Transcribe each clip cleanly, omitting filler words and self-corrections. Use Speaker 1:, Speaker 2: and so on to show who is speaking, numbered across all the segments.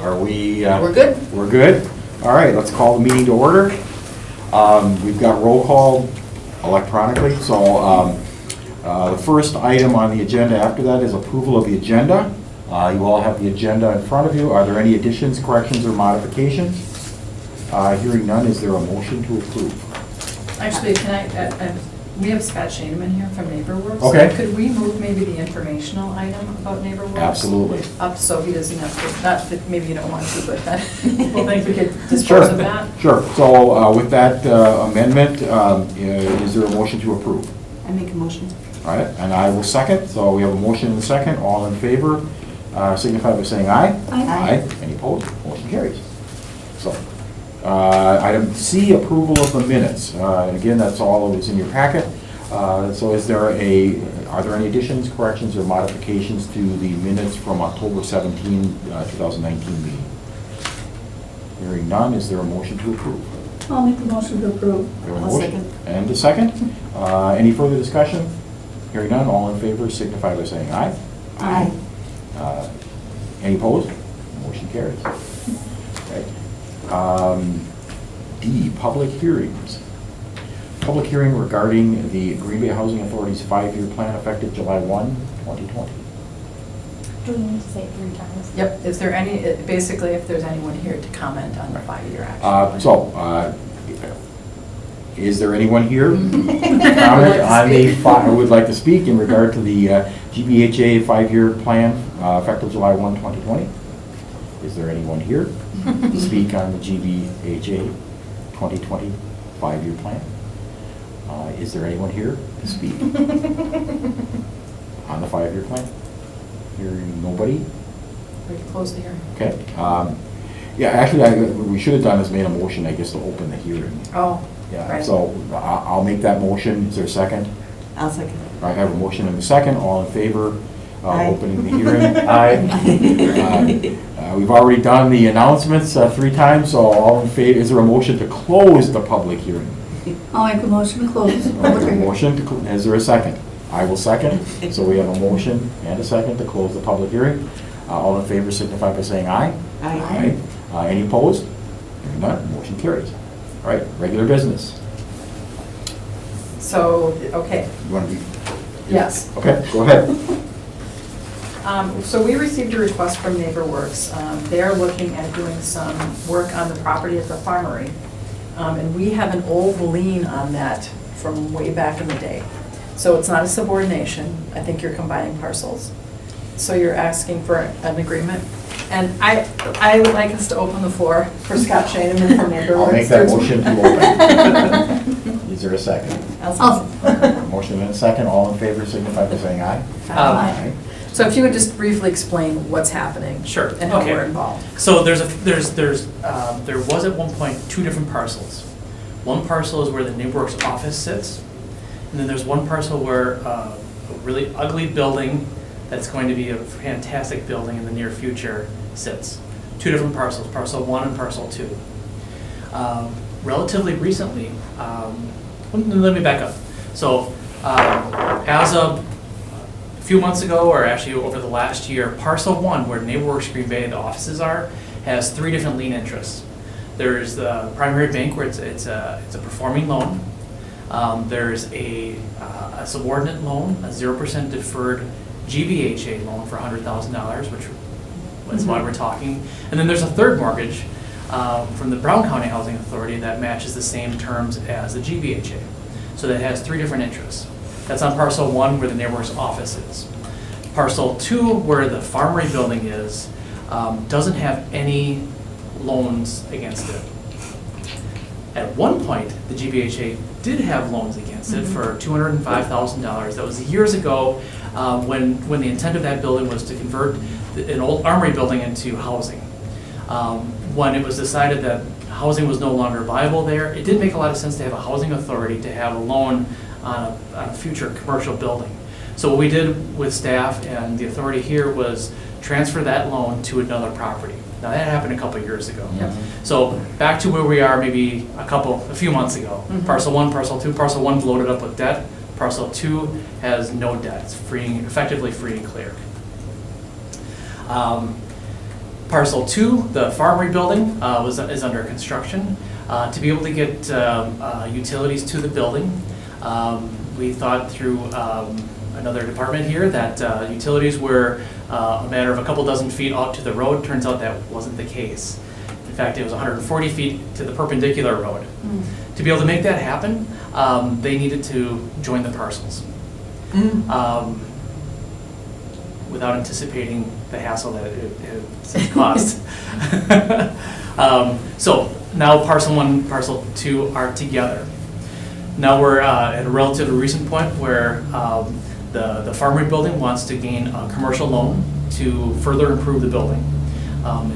Speaker 1: are we?
Speaker 2: We're good.
Speaker 1: We're good? All right, let's call the meeting to order. We've got roll call electronically, so the first item on the agenda after that is approval of the agenda. You all have the agenda in front of you. Are there any additions, corrections, or modifications? Hearing none, is there a motion to approve?
Speaker 2: Actually, can we have Scott Shaneman here from NeighborWorks.
Speaker 1: Okay.
Speaker 2: Could we move maybe the informational item about NeighborWorks?
Speaker 1: Absolutely.
Speaker 2: Up so he doesn't have to, not that maybe you don't want to, but that, we'll think we could dispose
Speaker 1: Sure.
Speaker 2: of that.
Speaker 1: Sure. So with that amendment, is there a motion to approve?
Speaker 3: I make a motion.
Speaker 1: All right, and I will second. So we have a motion and a second. All in favor, signify by saying aye.
Speaker 3: Aye.
Speaker 1: Any opposed? Motion carries. So, item C, approval of the minutes. And again, that's all that was in your packet. So are there any additions, corrections, or modifications to the minutes from October 17, 2019 meeting? Hearing none, is there a motion to approve?
Speaker 3: I'll make the motion to approve.
Speaker 1: We have a
Speaker 3: I'll
Speaker 1: motion
Speaker 3: second.
Speaker 1: and a second. Any further discussion? Hearing none, all in favor signify by saying aye.
Speaker 3: Aye.
Speaker 1: Any opposed? Motion carries. Okay. D, public hearings. Public hearing regarding the Green Bay Housing Authority's 5-year plan effective July 1, 2020.
Speaker 4: Do we need to say it 3 times?
Speaker 2: Yep, is there any, basically if there's anyone here to comment on the 5-year action.
Speaker 1: Is there anyone here to comment on the would like to speak in regard to the GBHA 5-year plan effective July 1, 2020? Is there anyone here to speak on the GBHA 2020 5-year plan? Is there anyone here to speak on the 5-year plan? Hearing nobody?
Speaker 2: We can close the hearing.
Speaker 1: Okay. Yeah, actually, we should have done is made a motion, I guess, to open the hearing.
Speaker 2: Oh,
Speaker 1: Yeah,
Speaker 2: right.
Speaker 1: so I'll make that motion. Is there a second?
Speaker 3: I'll second.
Speaker 1: I have a motion and a second. All in favor of
Speaker 3: Aye.
Speaker 1: opening the hearing? Aye. We've already done the announcements 3 times, so all in favor, is there a motion to close the public hearing?
Speaker 3: I'll make a motion to close.
Speaker 1: Is there a second? I will second. So we have a motion and a second to close the public hearing. All in favor signify by saying aye.
Speaker 3: Aye.
Speaker 1: Any opposed? Hearing none, motion carries. All right, regular business.
Speaker 2: So, okay,
Speaker 1: You want to be?
Speaker 2: yes.
Speaker 1: Okay, go ahead.
Speaker 2: So we received a request from NeighborWorks. They're looking at doing some work on the property at the farmery. And we have an old lien on that from way back in the day. So it's not a subordination. I think you're combining parcels. So you're asking for an agreement. And I would like us to open the floor for Scott Shaneman from NeighborWorks.
Speaker 1: I'll make that motion to open. Is there a second? Motion and a second. All in favor signify by saying aye.
Speaker 2: Aye. So if you would just briefly explain what's happening.
Speaker 5: Sure.
Speaker 2: And how
Speaker 5: Okay.
Speaker 2: we're involved.
Speaker 5: So there was at one point 2 different parcels. One parcel is where the NeighborWorks office sits, and then there's one parcel where a really ugly building that's going to be a fantastic building in the near future sits. 2 different parcels, parcel 1 and parcel 2. Relatively recently, let me back up. So as of a few months ago, or actually over the last year, parcel 1, where NeighborWorks Green Bay, the offices are, has 3 different lien interests. There's the primary bank, where it's a performing loan. There's a subordinate loan, a 0% deferred GBHA loan for $100,000, which is why we're talking. And then there's a third mortgage from the Brown County Housing Authority that matches the same terms as the GBHA. So that has 3 different interests. That's on parcel 1, where the NeighborWorks office is. Parcel 2, where the farmery building is, doesn't have any loans against it. At one point, the GBHA did have loans against it for $205,000. That was years ago, when the intent of that building was to convert an old armory building into housing. When it was decided that housing was no longer viable there, it did make a lot of sense to have a housing authority to have a loan on a future commercial building. So what we did with staff and the authority here was transfer that loan to another property. Now that happened a couple of years ago.
Speaker 2: Yep.
Speaker 5: So back to where we are maybe a few months ago. Parcel 1, parcel 2, parcel 1's loaded up with debt. Parcel 2 has no debt. It's effectively free and clear. Parcel 2, the farmery building, is under construction. To be able to get utilities to the building, we thought through another department here that utilities were a matter of a couple dozen feet out to the road. Turns out that wasn't the case. In fact, it was 140 feet to the perpendicular road. To be able to make that happen, they needed to join the parcels. Without anticipating the hassle that it caused. So now parcel 1, parcel 2 are together. Now we're at a relatively recent point where the farmery building wants to gain a commercial loan to further improve the building.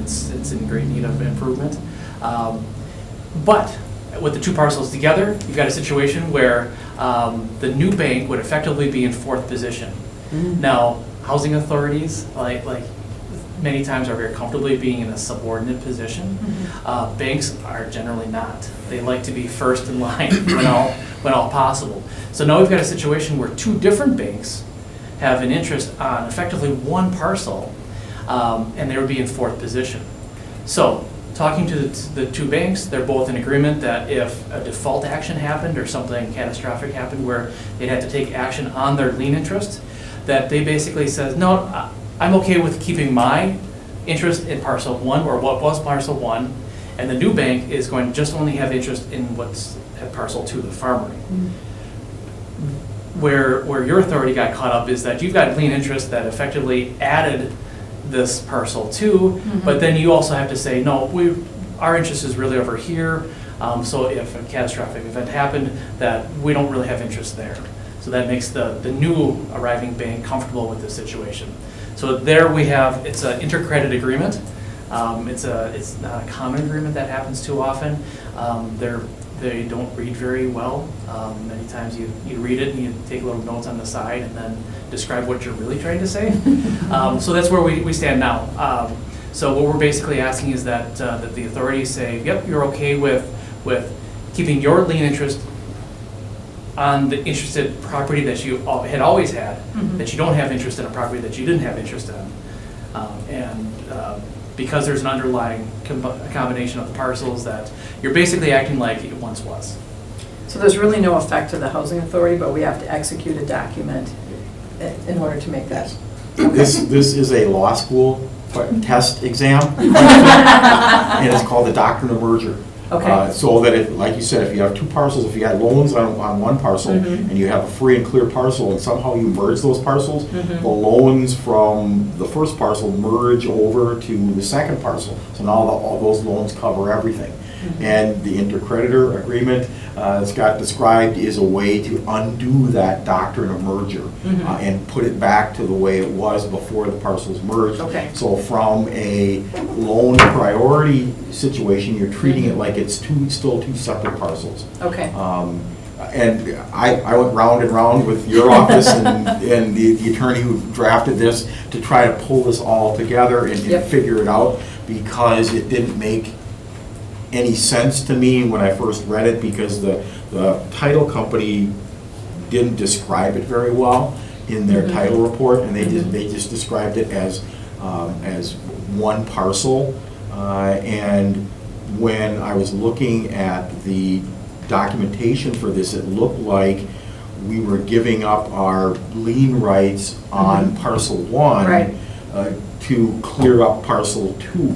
Speaker 5: It's in great need of improvement. But with the 2 parcels together, you've got a situation where the new bank would effectively be in 4th position. Now, housing authorities, like many times, are very comfortably being in a subordinate position. Banks are generally not. They like to be first in line when all possible. So now we've got a situation where 2 different banks have an interest on effectively 1 parcel, and they would be in 4th position. So, talking to the 2 banks, they're both in agreement that if a default action happened or something catastrophic happened where they'd have to take action on their lien interest, that they basically says, no, I'm okay with keeping my interest in parcel 1, or what was parcel 1, and the new bank is going to just only have interest in what's at parcel 2, the farmery. Where your authority got caught up is that you've got lien interest that effectively added this parcel 2, but then you also have to say, no, our interest is really over here, so if a catastrophic event happened, that we don't really have interest there. So that makes the new arriving bank comfortable with the situation. So there we have, it's an intercredit agreement. It's not a common agreement that happens too often. They don't read very well. Many times you read it and you take little notes on the side and then describe what you're really trying to say. So that's where we stand now. So what we're basically asking is that the authorities say, yep, you're okay with keeping your lien interest on the interested property that you had always had, that you don't have interest in a property that you didn't have interest in. Because there's an underlying combination of the parcels, that you're basically acting like it once was.
Speaker 2: So there's really no effect to the housing authority, but we have to execute a document in order to make that.
Speaker 1: This is a law school test exam, and it's called the doctrine of merger.
Speaker 2: Okay.
Speaker 1: So that, like you said, if you have 2 parcels, if you had loans on 1 parcel, and you have a free and clear parcel, and somehow you merge those parcels, the loans from the first parcel merge over to the second parcel. So now all those loans cover everything. And the intercreditor agreement, it's got described, is a way to undo that doctrine of merger and put it back to the way it was before the parcels merged.
Speaker 2: Okay.
Speaker 1: So from a loan priority situation, you're treating it like it's still 2 separate parcels.
Speaker 2: Okay.
Speaker 1: And I went round and round with your office and the attorney who drafted this to try to pull this all together and figure it out, because it didn't make any sense to me when I first read it, because the title company didn't describe it very well in their title report, and they just described it as 1 parcel. And when I was looking at the documentation for this, it looked like we were giving up our lien rights on parcel 1 to clear up parcel 2.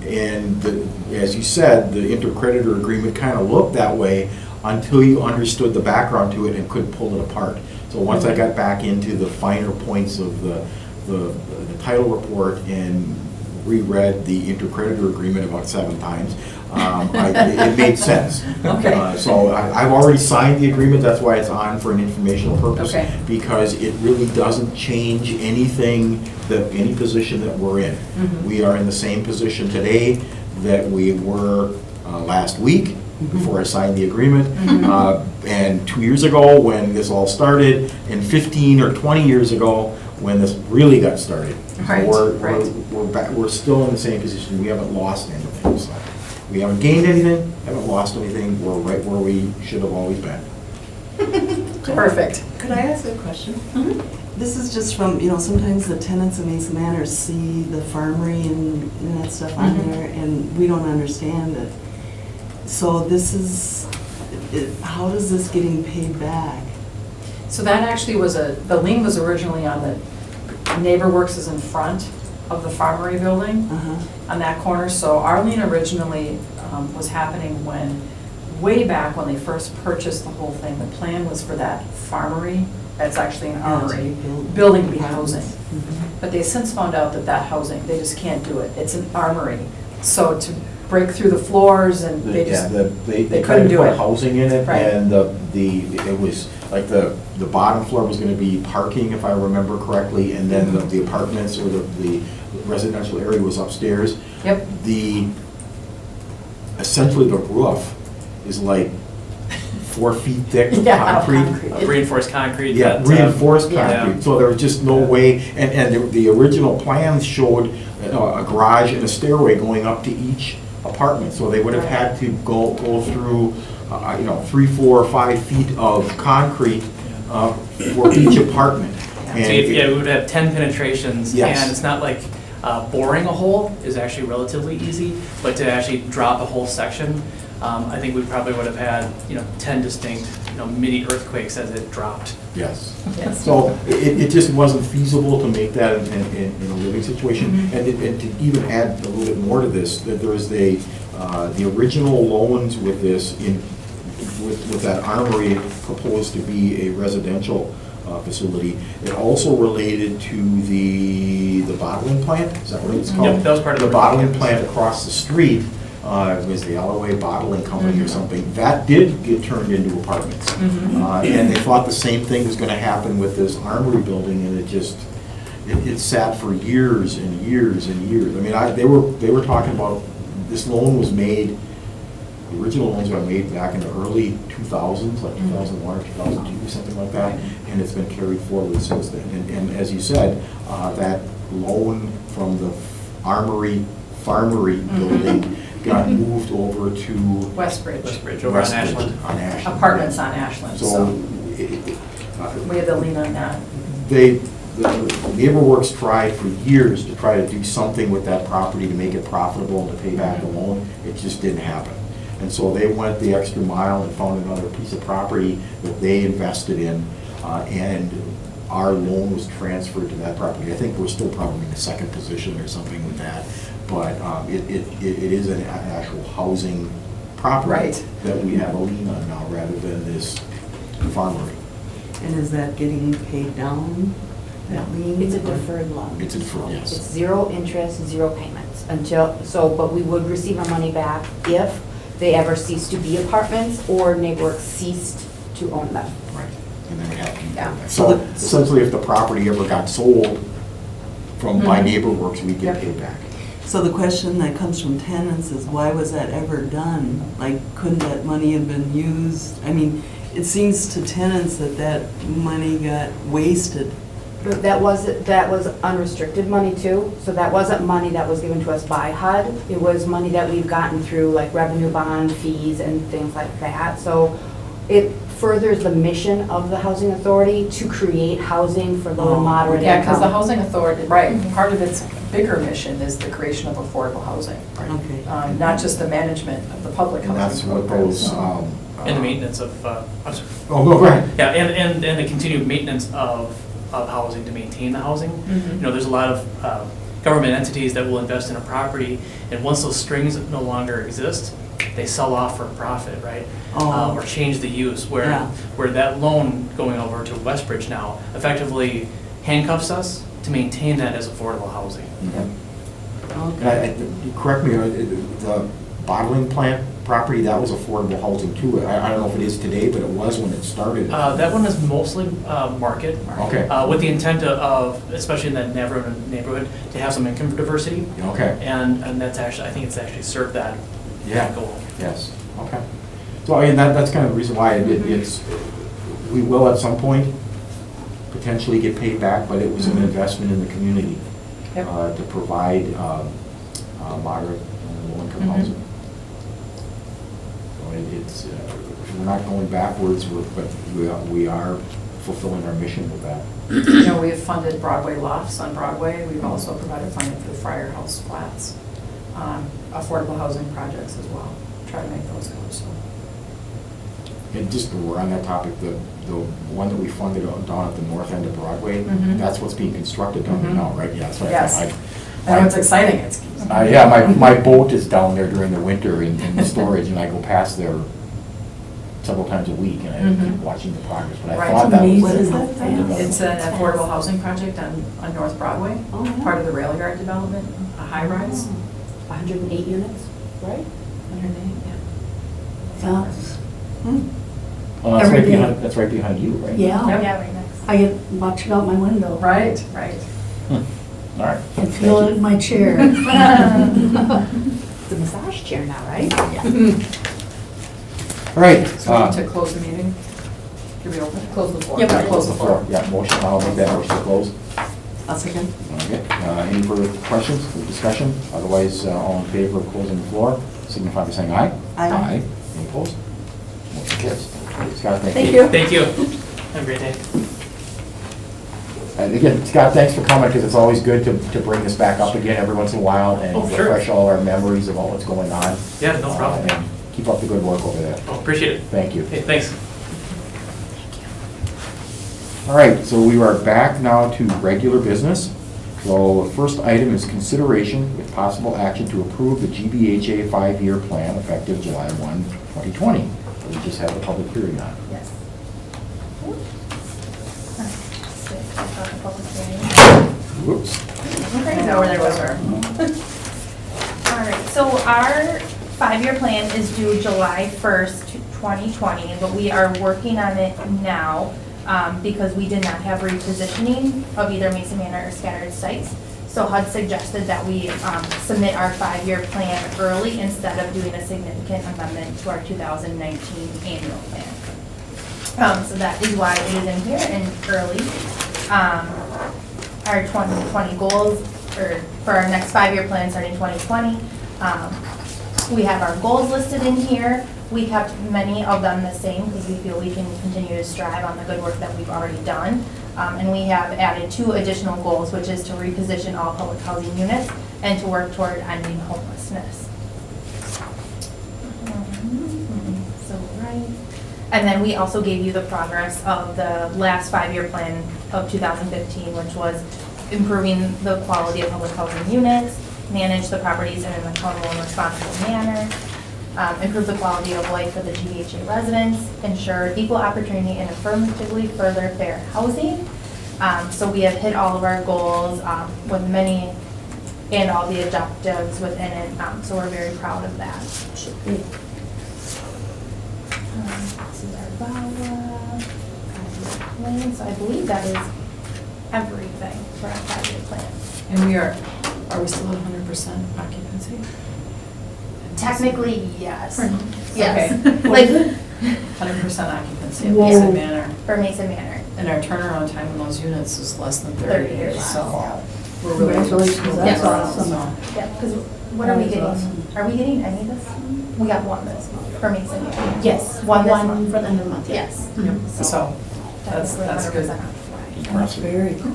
Speaker 1: And as you said, the intercreditor agreement kind of looked that way until you understood the background to it and could pull it apart. So once I got back into the finer points of the title report and reread the intercreditor agreement about 7 times, it made sense.
Speaker 2: Okay.
Speaker 1: So I've already signed the agreement. That's why it's on for an informational purpose, because it really doesn't change anything, any position that we're in. We are in the same position today that we were last week before I signed the agreement, and 2 years ago when this all started, and 15 or 20 years ago when this really got started.
Speaker 2: Right,
Speaker 1: We're still in the same position. We haven't lost anything. So we haven't gained anything, haven't lost anything. We're right where we should have always been.
Speaker 2: Perfect.
Speaker 6: Could I ask a question? This is just from, sometimes the tenants in Mesa Manor see the farmery and that stuff on
Speaker 2: Mhm.
Speaker 6: there, and we don't understand it. So this is, how is this getting paid back?
Speaker 2: So that actually was the lien was originally on the NeighborWorks is in front of the Farmery building
Speaker 6: Uh-huh.
Speaker 2: on that corner. So our lien originally was happening way back when they first purchased the whole thing. The plan was for that Farmery, that's actually an armory, building to be housing.
Speaker 6: Mhm.
Speaker 2: But they since found out that housing, they just can't do it. It's an armory. So to break through the floors and they just,
Speaker 1: They
Speaker 2: they
Speaker 1: tried
Speaker 2: couldn't
Speaker 1: to
Speaker 2: do
Speaker 1: put
Speaker 2: it.
Speaker 1: housing in it,
Speaker 2: Right.
Speaker 1: and it was, like, the bottom floor was gonna be parking, if I remember correctly, and then the apartments or the residential area was upstairs.
Speaker 2: yep,
Speaker 1: Essentially, the roof is like 4 feet thick of
Speaker 2: Yeah,
Speaker 1: concrete.
Speaker 5: Reinforced concrete.
Speaker 1: Yeah,
Speaker 5: that,
Speaker 1: reinforced
Speaker 5: yeah.
Speaker 1: concrete, so there was just no way, and the original plans showed a garage and a stairway going up to each apartment, so they would have had to go through, 3, 4, 5 feet of concrete for each apartment.
Speaker 5: So yeah, we would have 10 penetrations,
Speaker 1: Yes.
Speaker 5: and it's not like boring a hole is actually relatively easy, but to actually drop a whole section, I think we probably would have had 10 distinct mini earthquakes as it dropped.
Speaker 1: Yes.
Speaker 2: yes.
Speaker 1: So it just wasn't feasible to make that in a living situation.
Speaker 2: Mhm.
Speaker 1: And to even add a little bit more to this, that there was the original loans with this, with that armory proposed to be a residential facility. It also related to the bottling plant, is that what it's called?
Speaker 5: Yep, that was part of
Speaker 1: the
Speaker 5: the
Speaker 1: bottling
Speaker 5: project.
Speaker 1: plant across the street. It was the Alloway Bottling Company or
Speaker 2: Mhm.
Speaker 1: something. That did get turned into apartments.
Speaker 2: Mhm.
Speaker 1: And they thought the same thing was gonna happen with this armory building, and it sat for years and years and years. I mean, they were talking about, this loan was made, the original loans were made back in the early 2000s, like 2001 or 2002, something like that, and it's been carried forward since then. And as you said, that loan from the farmery building got moved over to
Speaker 2: Westbridge,
Speaker 5: Westbridge over on
Speaker 1: Westbridge,
Speaker 5: Ashland.
Speaker 1: on Ashland.
Speaker 2: apartments on Ashland,
Speaker 1: So,
Speaker 2: so we have the lien on that.
Speaker 1: the NeighborWorks tried for years to try to do something with that property to make it profitable and to pay back the loan. It just didn't happen. And so they went the extra mile and found another piece of property that they invested in, and our loan was transferred to that property. I think we're still probably in the second position or something with that, but it is an actual housing property
Speaker 2: Right.
Speaker 1: that we have a lien on now, rather than this farmery.
Speaker 6: And is that getting paid down, that lien?
Speaker 7: It's a deferred loan.
Speaker 1: It's a deferred, yes.
Speaker 7: It's 0 interest, 0 payments but we would receive our money back if they ever cease to be apartments or NeighborWorks ceased to own them.
Speaker 1: Right, and then we have to.
Speaker 7: Yeah.
Speaker 1: So essentially, if the property ever got sold by
Speaker 2: Mhm.
Speaker 1: NeighborWorks, we'd get
Speaker 2: Yep.
Speaker 1: paid back.
Speaker 6: So the question that comes from tenants is, why was that ever done? Like, couldn't that money have been used? I mean, it seems to tenants that money got wasted.
Speaker 7: But that was unrestricted money too, so that wasn't money that was given to us by HUD. It was money that we've gotten through like revenue bond fees and things like that. So it furthers the mission of the housing authority to create housing for low and moderate
Speaker 2: Yeah, because the
Speaker 7: income.
Speaker 2: housing authority, right, part of its bigger mission is the creation of affordable housing,
Speaker 6: Okay.
Speaker 2: not just the management of the public
Speaker 1: And
Speaker 2: housing.
Speaker 1: that's what
Speaker 2: programs.
Speaker 1: those.
Speaker 5: And the maintenance of, I'm sorry.
Speaker 1: Oh, go ahead.
Speaker 5: Yeah, and the continued maintenance of housing to maintain the housing.
Speaker 2: Mhm.
Speaker 5: There's a lot of government entities that will invest in a property, and once those strings no longer exist, they sell off for profit, right?
Speaker 6: Oh.
Speaker 5: Or change the use,
Speaker 6: Yeah.
Speaker 5: where that loan going over to Westbridge now effectively handcuffs us to maintain that as affordable housing.
Speaker 6: Okay.
Speaker 1: Correct me, the bottling plant property, that was affordable housing too. I don't know if it is today, but it was when it started.
Speaker 5: That one is mostly market.
Speaker 1: Okay.
Speaker 5: With the intent of, especially in that neighborhood, to have some income diversity.
Speaker 1: Okay.
Speaker 5: And that's actually, I think it's actually served that
Speaker 1: Yeah.
Speaker 5: goal.
Speaker 1: Yes, okay. So, I mean, that's kind of the reason why we will at some point potentially get paid back, but it was an investment in the community
Speaker 2: Yep.
Speaker 1: to provide moderate and low-income
Speaker 2: Mhm.
Speaker 1: housing. So it's, we're not going backwards, but we are fulfilling our mission with that.
Speaker 2: You know, we have funded Broadway lofts on Broadway. We've also provided funding for the Friar House flats, affordable housing projects as well. Try to make those go, so.
Speaker 1: And just, we're on that topic, the one that we funded down at the north end of Broadway,
Speaker 2: Mhm.
Speaker 1: that's what's being constructed down there
Speaker 2: Mhm.
Speaker 1: now, right? Yeah, that's right.
Speaker 2: Yes. I know it's exciting. It's.
Speaker 1: Yeah, my boat is down there during the winter in the storage, and I go past there several times a week, and I keep
Speaker 2: Mhm.
Speaker 1: watching the progress, but I
Speaker 2: Right.
Speaker 1: thought that was.
Speaker 3: What is that?
Speaker 2: It's an affordable housing project on North Broadway,
Speaker 3: Oh, yeah.
Speaker 2: part of the rail yard development, a high-rise.
Speaker 7: 108 units, right?
Speaker 2: Underneath, yeah.
Speaker 3: Yeah.
Speaker 1: Well, that's
Speaker 3: Every
Speaker 1: right
Speaker 3: day.
Speaker 1: behind, that's right behind you, right?
Speaker 3: Yeah,
Speaker 4: Yeah, right next.
Speaker 3: I get watch it out my window.
Speaker 2: Right, right.
Speaker 1: All right.
Speaker 3: And feel it in my chair.
Speaker 7: It's a massage chair now, right?
Speaker 1: All right.
Speaker 2: So we need to close the meeting? Can we open? Close the floor.
Speaker 4: Yep.
Speaker 1: Yeah, close the floor. Yeah, motion, I'll make that motion to close.
Speaker 6: I'll second.
Speaker 1: Okay, any further questions or discussion? Otherwise, all in favor of closing the floor, signify by saying aye.
Speaker 6: Aye.
Speaker 1: Any opposed? Motion carries. Scott, thank
Speaker 3: Thank
Speaker 1: you.
Speaker 3: you.
Speaker 5: Thank you. Have a great day.
Speaker 1: And again, Scott, thanks for coming, because it's always good to bring this back up again every once in a while and
Speaker 5: Oh, sure.
Speaker 1: refresh all our memories of all that's going on.
Speaker 5: Yeah, no problem.
Speaker 1: And keep up the good work over there.
Speaker 5: Oh, appreciate it.
Speaker 1: Thank you.
Speaker 5: Hey, thanks.
Speaker 1: All right, so we are back now to regular business. So the first item is consideration with possible action to approve the GBHA 5-year plan effective July 1, 2020. We just had a public hearing on it.
Speaker 4: Yes.
Speaker 1: Whoops.
Speaker 2: I know where there was our.
Speaker 4: All right, so our 5-year plan is due July 1st, 2020, but we are working on it now because we did not have repositioning of either Mason Manor or scattered sites. So HUD suggested that we submit our 5-year plan early instead of doing a significant amendment to our 2019 annual plan. So that is why it is in here and early. Our 2020 goals, or for our next 5-year plan starting 2020, we have our goals listed in here. We kept many of them the same because we feel we can continue to strive on the good work that we've already done. And we have added 2 additional goals, which is to reposition all public housing units and to work toward ending homelessness. So, right. And then we also gave you the progress of the last 5-year plan of 2015, which was improving the quality of public housing units, manage the properties in an accountable and responsible manner, improve the quality of life for the GBHA residents, ensure equal opportunity and affirmatively further fair housing. So we have hit all of our goals with many and all the objectives within it, so we're very proud of that. This is our VAWA, 5-year plan, so I believe that is everything for our 5-year plan.
Speaker 2: And are we still at 100% occupancy?
Speaker 4: Technically, yes.
Speaker 2: Yes.
Speaker 4: Like,
Speaker 2: 100% occupancy at
Speaker 3: Whoa.
Speaker 2: Mason Manor.
Speaker 4: for Mason Manor.
Speaker 2: And our turnaround time in those units is less than
Speaker 4: 30
Speaker 2: 30
Speaker 4: years.
Speaker 2: days, so we're really.
Speaker 3: Congratulations,
Speaker 4: that's
Speaker 3: awesome.
Speaker 4: Yeah, because what are we
Speaker 3: That is
Speaker 4: getting?
Speaker 3: awesome.
Speaker 4: Are we getting any this month? We got one this month for Mason Manor.
Speaker 8: Yes,
Speaker 4: One this
Speaker 8: one
Speaker 4: month.
Speaker 8: for the end of the month. yeah.
Speaker 4: Yes.
Speaker 2: So that's
Speaker 4: Technically
Speaker 2: good.
Speaker 4: 100% occupied.
Speaker 3: That's
Speaker 1: Impressive.
Speaker 3: very cool.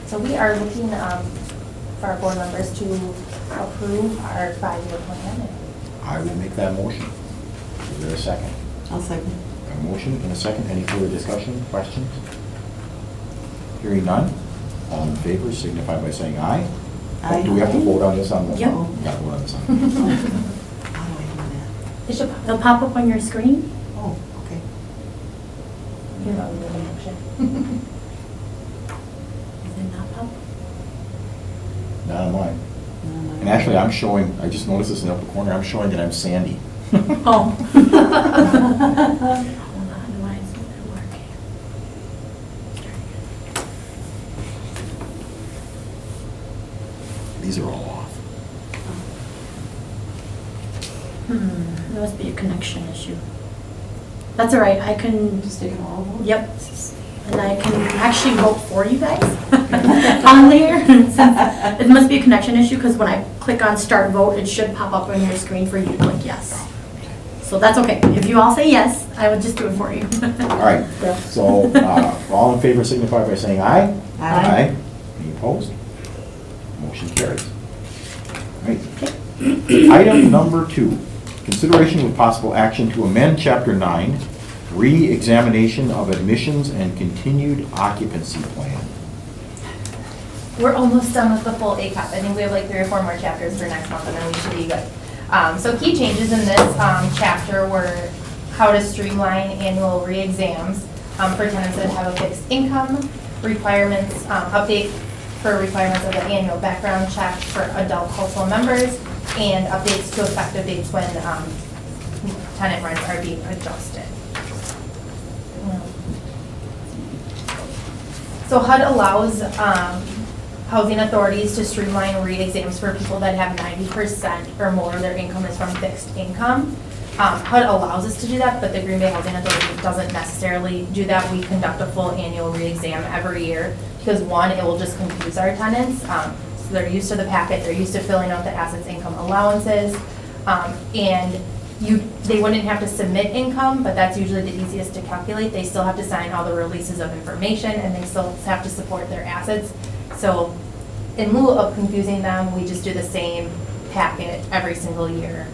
Speaker 4: So we are looking for our board members to approve our 5-year plan.
Speaker 1: I will make that motion. Is there a second?
Speaker 6: I'll second.
Speaker 1: A motion and a second. Any further discussion, questions? Hearing none. All in favor signify by saying aye.
Speaker 6: Aye.
Speaker 1: Do we have to vote on this?
Speaker 8: Yep.
Speaker 1: We got to vote on this.
Speaker 6: How do I do that?
Speaker 8: It should, it'll pop up on your screen.
Speaker 6: Oh, okay.
Speaker 4: You know, the motion.
Speaker 8: Is it not pop?
Speaker 1: Not on mine.
Speaker 6: No, no.
Speaker 1: And actually, I'm showing, I just noticed this in the upper corner, I'm showing that I'm Sandy.
Speaker 8: Oh. Hold on, why isn't it working?
Speaker 1: These are all off.
Speaker 8: There must be a connection issue. That's all right, I can,
Speaker 2: Just taking all of them?
Speaker 8: yep. And I can actually vote for you guys on there. It must be a connection issue because when I click on start vote, it should pop up on your screen for you to click yes. So that's okay. If you all say yes, I would just do it for you.
Speaker 1: All right, so all in favor signify by saying aye.
Speaker 3: Aye.
Speaker 1: Any opposed? Motion carries. All right. Item number 2, consideration with possible action to amend Chapter 9, Reexamination of Admissions and Continued Occupancy Plan.
Speaker 4: We're almost done with the full ACOP. I think we have like 3 or 4 more chapters for next month, and then we should be good. So key changes in this chapter were how to streamline annual re-exams for tenants that have a fixed income, requirements, update for requirements of the annual background check for adult household members, and updates to effective dates when tenant rents are being adjusted. So HUD allows housing authorities to streamline re-exams for people that have 90% or more of their income is from fixed income. HUD allows us to do that, but the Green Bay Housing Authority doesn't necessarily do that. We conduct a full annual re-exam every year because, one, it will just confuse our tenants. So they're used to the packet, they're used to filling out the assets income allowances, and they wouldn't have to submit income, but that's usually the easiest to calculate. They still have to sign all the releases of information, and they still have to support their assets. So in lieu of confusing them, we just do the same packet every single year.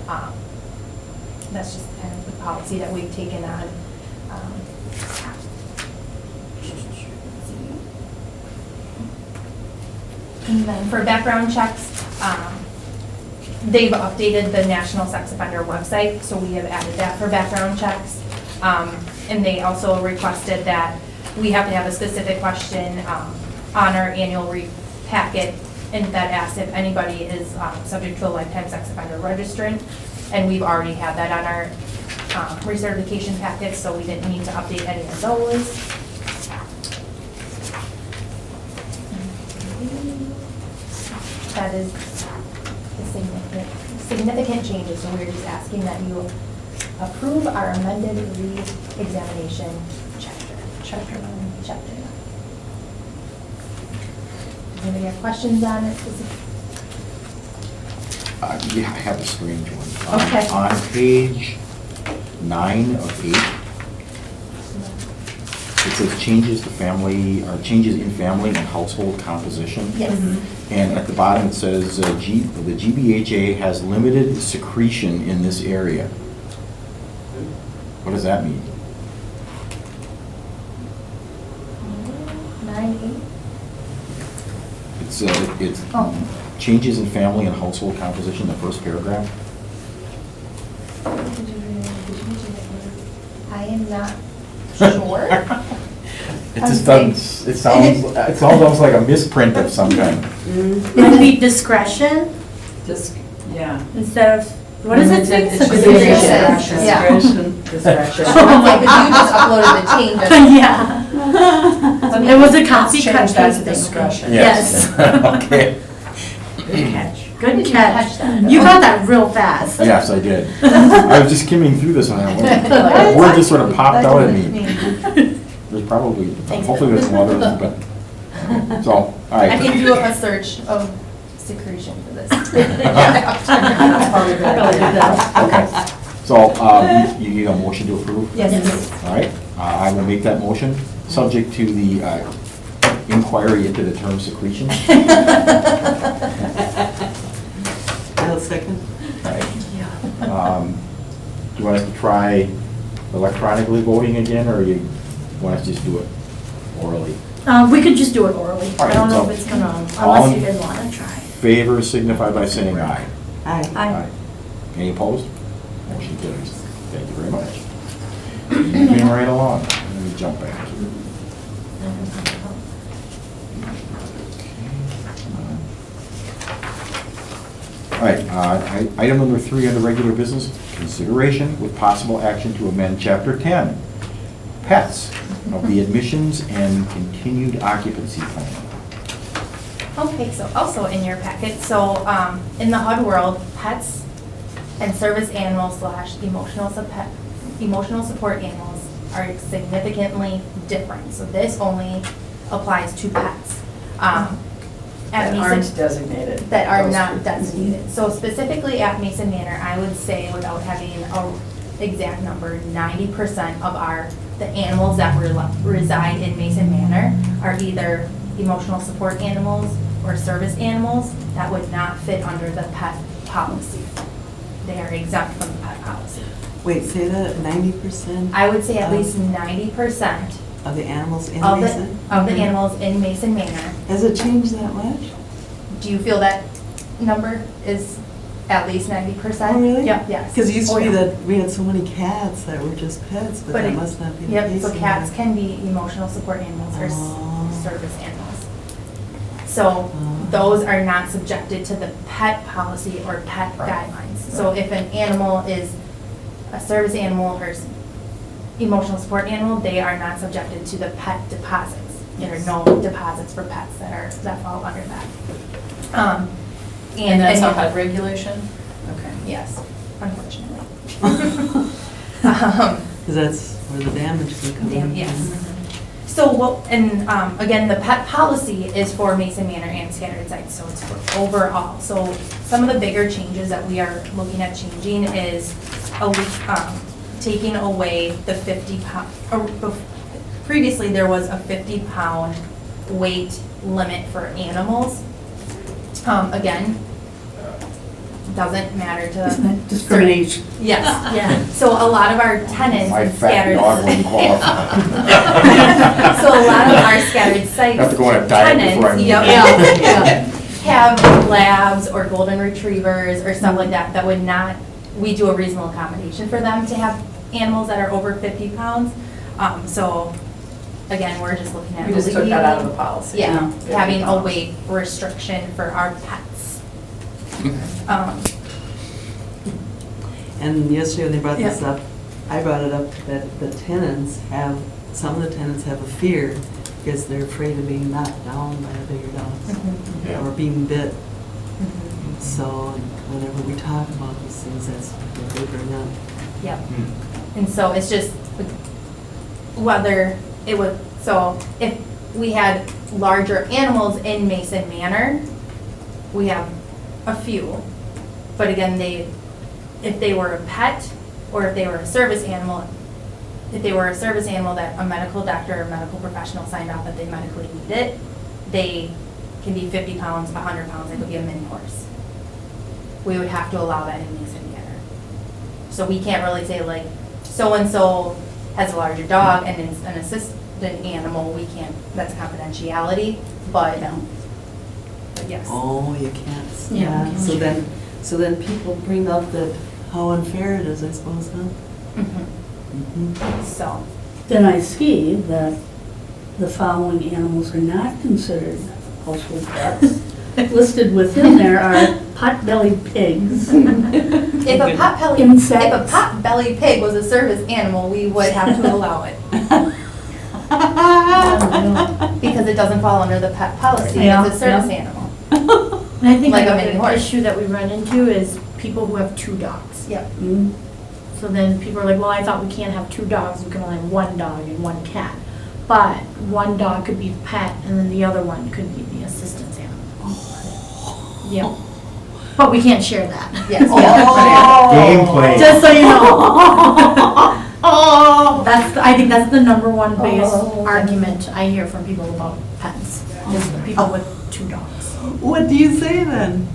Speaker 4: That's just kind of the policy that we've taken on. And then for background checks, they've updated the National Sex Offender website, so we have added that for background checks. And they also requested that we have to have a specific question on our annual packet, and that asks if anybody is subject to a lifetime sex offender registrant. And we've already had that on our recertification packet, so we didn't need to update any of those. That is the significant changes, so we're just asking that you approve our amended re-examination chapter 9. Does anybody have questions on it?
Speaker 1: Yeah, I have a strange one.
Speaker 4: Okay.
Speaker 1: On page 9 of 8, it says changes in family and household composition.
Speaker 4: Yes.
Speaker 1: And at the bottom it says the GBHA has limited secretion in this area. What does that mean?
Speaker 4: 9-8.
Speaker 1: It's
Speaker 4: Oh.
Speaker 1: changes in family and household composition, the first paragraph.
Speaker 4: I am not sure.
Speaker 1: It just doesn't, it sounds almost like a misprint of some kind.
Speaker 8: It would be discretion
Speaker 2: Yeah.
Speaker 8: instead of, what does it say?
Speaker 4: Discretion. Yeah.
Speaker 6: Discretion.
Speaker 4: I'm like, if you just uploaded the change.
Speaker 8: Yeah. It was a copy cut
Speaker 2: Change that to
Speaker 8: paste thing.
Speaker 2: discretion.
Speaker 8: Yes.
Speaker 1: Okay.
Speaker 8: Good catch. Good
Speaker 4: You
Speaker 8: catch.
Speaker 4: catch that.
Speaker 8: You got that real fast.
Speaker 1: Yes, I did. I was just skimming through this and I went, the word just sort of popped out at me. There's probably, hopefully there's some others, but, so, all right.
Speaker 4: I can do a search of secretion for this.
Speaker 1: Okay, so you need a motion to approve?
Speaker 4: Yes.
Speaker 1: All right, I will make that motion, subject to the inquiry into the term secretion.
Speaker 6: I'll second.
Speaker 1: All right. Do you want us to try electronically voting again, or you want us to just do it orally?
Speaker 8: We could just do it orally.
Speaker 1: All
Speaker 8: I don't know
Speaker 1: right,
Speaker 8: if
Speaker 1: so
Speaker 8: it's gonna,
Speaker 1: all
Speaker 8: unless
Speaker 1: in-
Speaker 8: you guys wanna try.
Speaker 1: Favor signify by saying aye.
Speaker 6: Aye.
Speaker 1: Any opposed? Motion carries. Thank you very much. Moving right along. Let me jump back here. All right, item number 3 under regular business, consideration with possible action to amend Chapter 10, pets, of the admissions and continued occupancy plan.
Speaker 4: Okay, so also in your packet, so in the HUD world, pets and service animals / emotional support animals are significantly different. So this only applies to pets.
Speaker 2: That aren't designated.
Speaker 4: That are
Speaker 2: Those
Speaker 4: not
Speaker 2: two.
Speaker 4: designated. So specifically at Mason Manor, I would say without having a exact number, 90% of the animals that reside in Mason Manor are either emotional support animals or service animals that would not fit under the pet policy. They are exempt from the pet policy.
Speaker 6: Wait, say that, 90%?
Speaker 4: I would say at least 90%
Speaker 6: Of the animals in
Speaker 4: of
Speaker 6: Mason?
Speaker 4: the animals in Mason Manor.
Speaker 6: Has it changed that much?
Speaker 4: Do you feel that number is at least 90%?
Speaker 6: Oh, really?
Speaker 4: Yep, yes.
Speaker 6: Because it used to
Speaker 4: Oh,
Speaker 6: be
Speaker 4: yeah.
Speaker 6: that we had so many cats that were just pets, but that
Speaker 4: it-
Speaker 6: must not be the
Speaker 4: Yep,
Speaker 6: case
Speaker 4: so cats
Speaker 6: anymore.
Speaker 4: can be emotional support animals or
Speaker 6: Oh.
Speaker 4: service animals. So those are not subjected to the pet policy or pet guidelines. So if an animal is a service animal or emotional support animal, they are not subjected to the pet deposits. There are no deposits for pets that fall under that.
Speaker 2: And that's a HUD regulation? Okay.
Speaker 4: Yes, unfortunately.
Speaker 6: Because that's where the damage can come in.
Speaker 4: Yes. So again, the pet policy is for Mason Manor and scattered sites, so it's for overall. So some of the bigger changes that we are looking at changing is taking away the 50-pound, previously there was a 50-pound weight limit for animals. Again, doesn't matter to.
Speaker 3: Isn't that discrimination?
Speaker 4: Yes.
Speaker 8: Yeah.
Speaker 4: So a lot of our tenants
Speaker 1: My
Speaker 4: in
Speaker 1: fat
Speaker 4: scattered.
Speaker 1: dog wouldn't qualify.
Speaker 4: So a lot of our scattered sites.
Speaker 1: Have to go on a diet before I
Speaker 4: tenants,
Speaker 1: meet
Speaker 4: yep, have labs or golden retrievers or stuff like that would not, we do a reasonable accommodation for them to have animals that are over 50 pounds. So again, we're just looking at.
Speaker 2: We just took that out of the policy.
Speaker 4: Yeah,
Speaker 2: Yeah.
Speaker 4: having a weight restriction for our pets.
Speaker 6: And yesterday when they brought this
Speaker 4: Yeah.
Speaker 6: up, I brought it up that the tenants have, some of the tenants have a fear because they're afraid of being knocked down by the bigger dogs
Speaker 4: Mhm.
Speaker 1: Yeah.
Speaker 6: or being bit.
Speaker 4: Mhm.
Speaker 6: So whenever we talk about these things, that's what they bring up.
Speaker 4: Yep.
Speaker 1: Hmm.
Speaker 4: And so it's just whether it would, so if we had larger animals in Mason Manor, we have a few. But again, if they were a pet or if they were a service animal, if they were a service animal that a medical doctor or medical professional signed off that they medically need it, they can be 50 pounds, 100 pounds, it could be a mini horse. We would have to allow that in Mason Manor. So we can't really say like, so-and-so has a larger dog and it's an assistant animal, we can't, that's confidentiality, but yes.
Speaker 6: Oh, you can't.
Speaker 8: Yeah.
Speaker 6: So then people bring up that how unfair it is, I suppose, huh?
Speaker 4: Mhm.
Speaker 6: Mhm.
Speaker 4: So,
Speaker 3: Then I see that the following animals are not considered household pets. Listed within there are pot-bellied pigs.
Speaker 4: if a
Speaker 3: Insects.
Speaker 4: pot-bellied pig was a service animal, we would have to allow it. Because it doesn't fall under the pet policy,
Speaker 3: Yeah,
Speaker 4: it's a service
Speaker 3: yeah.
Speaker 4: animal.
Speaker 8: And I think
Speaker 4: Like a
Speaker 8: another
Speaker 4: mini horse.
Speaker 8: issue that we run into is people who have two dogs.
Speaker 4: Yep.
Speaker 3: Mm.
Speaker 8: So then people are like, well, I thought we can't have two dogs, we can only have one dog and one cat. But one dog could be the pet and then the other one could be the assistance animal. Yep. But we can't share that.
Speaker 4: Yes.
Speaker 1: Gameplay.
Speaker 8: Just so you know. I think that's the number one biggest argument I hear from people about pets, is the people with two dogs.
Speaker 6: What do you say then?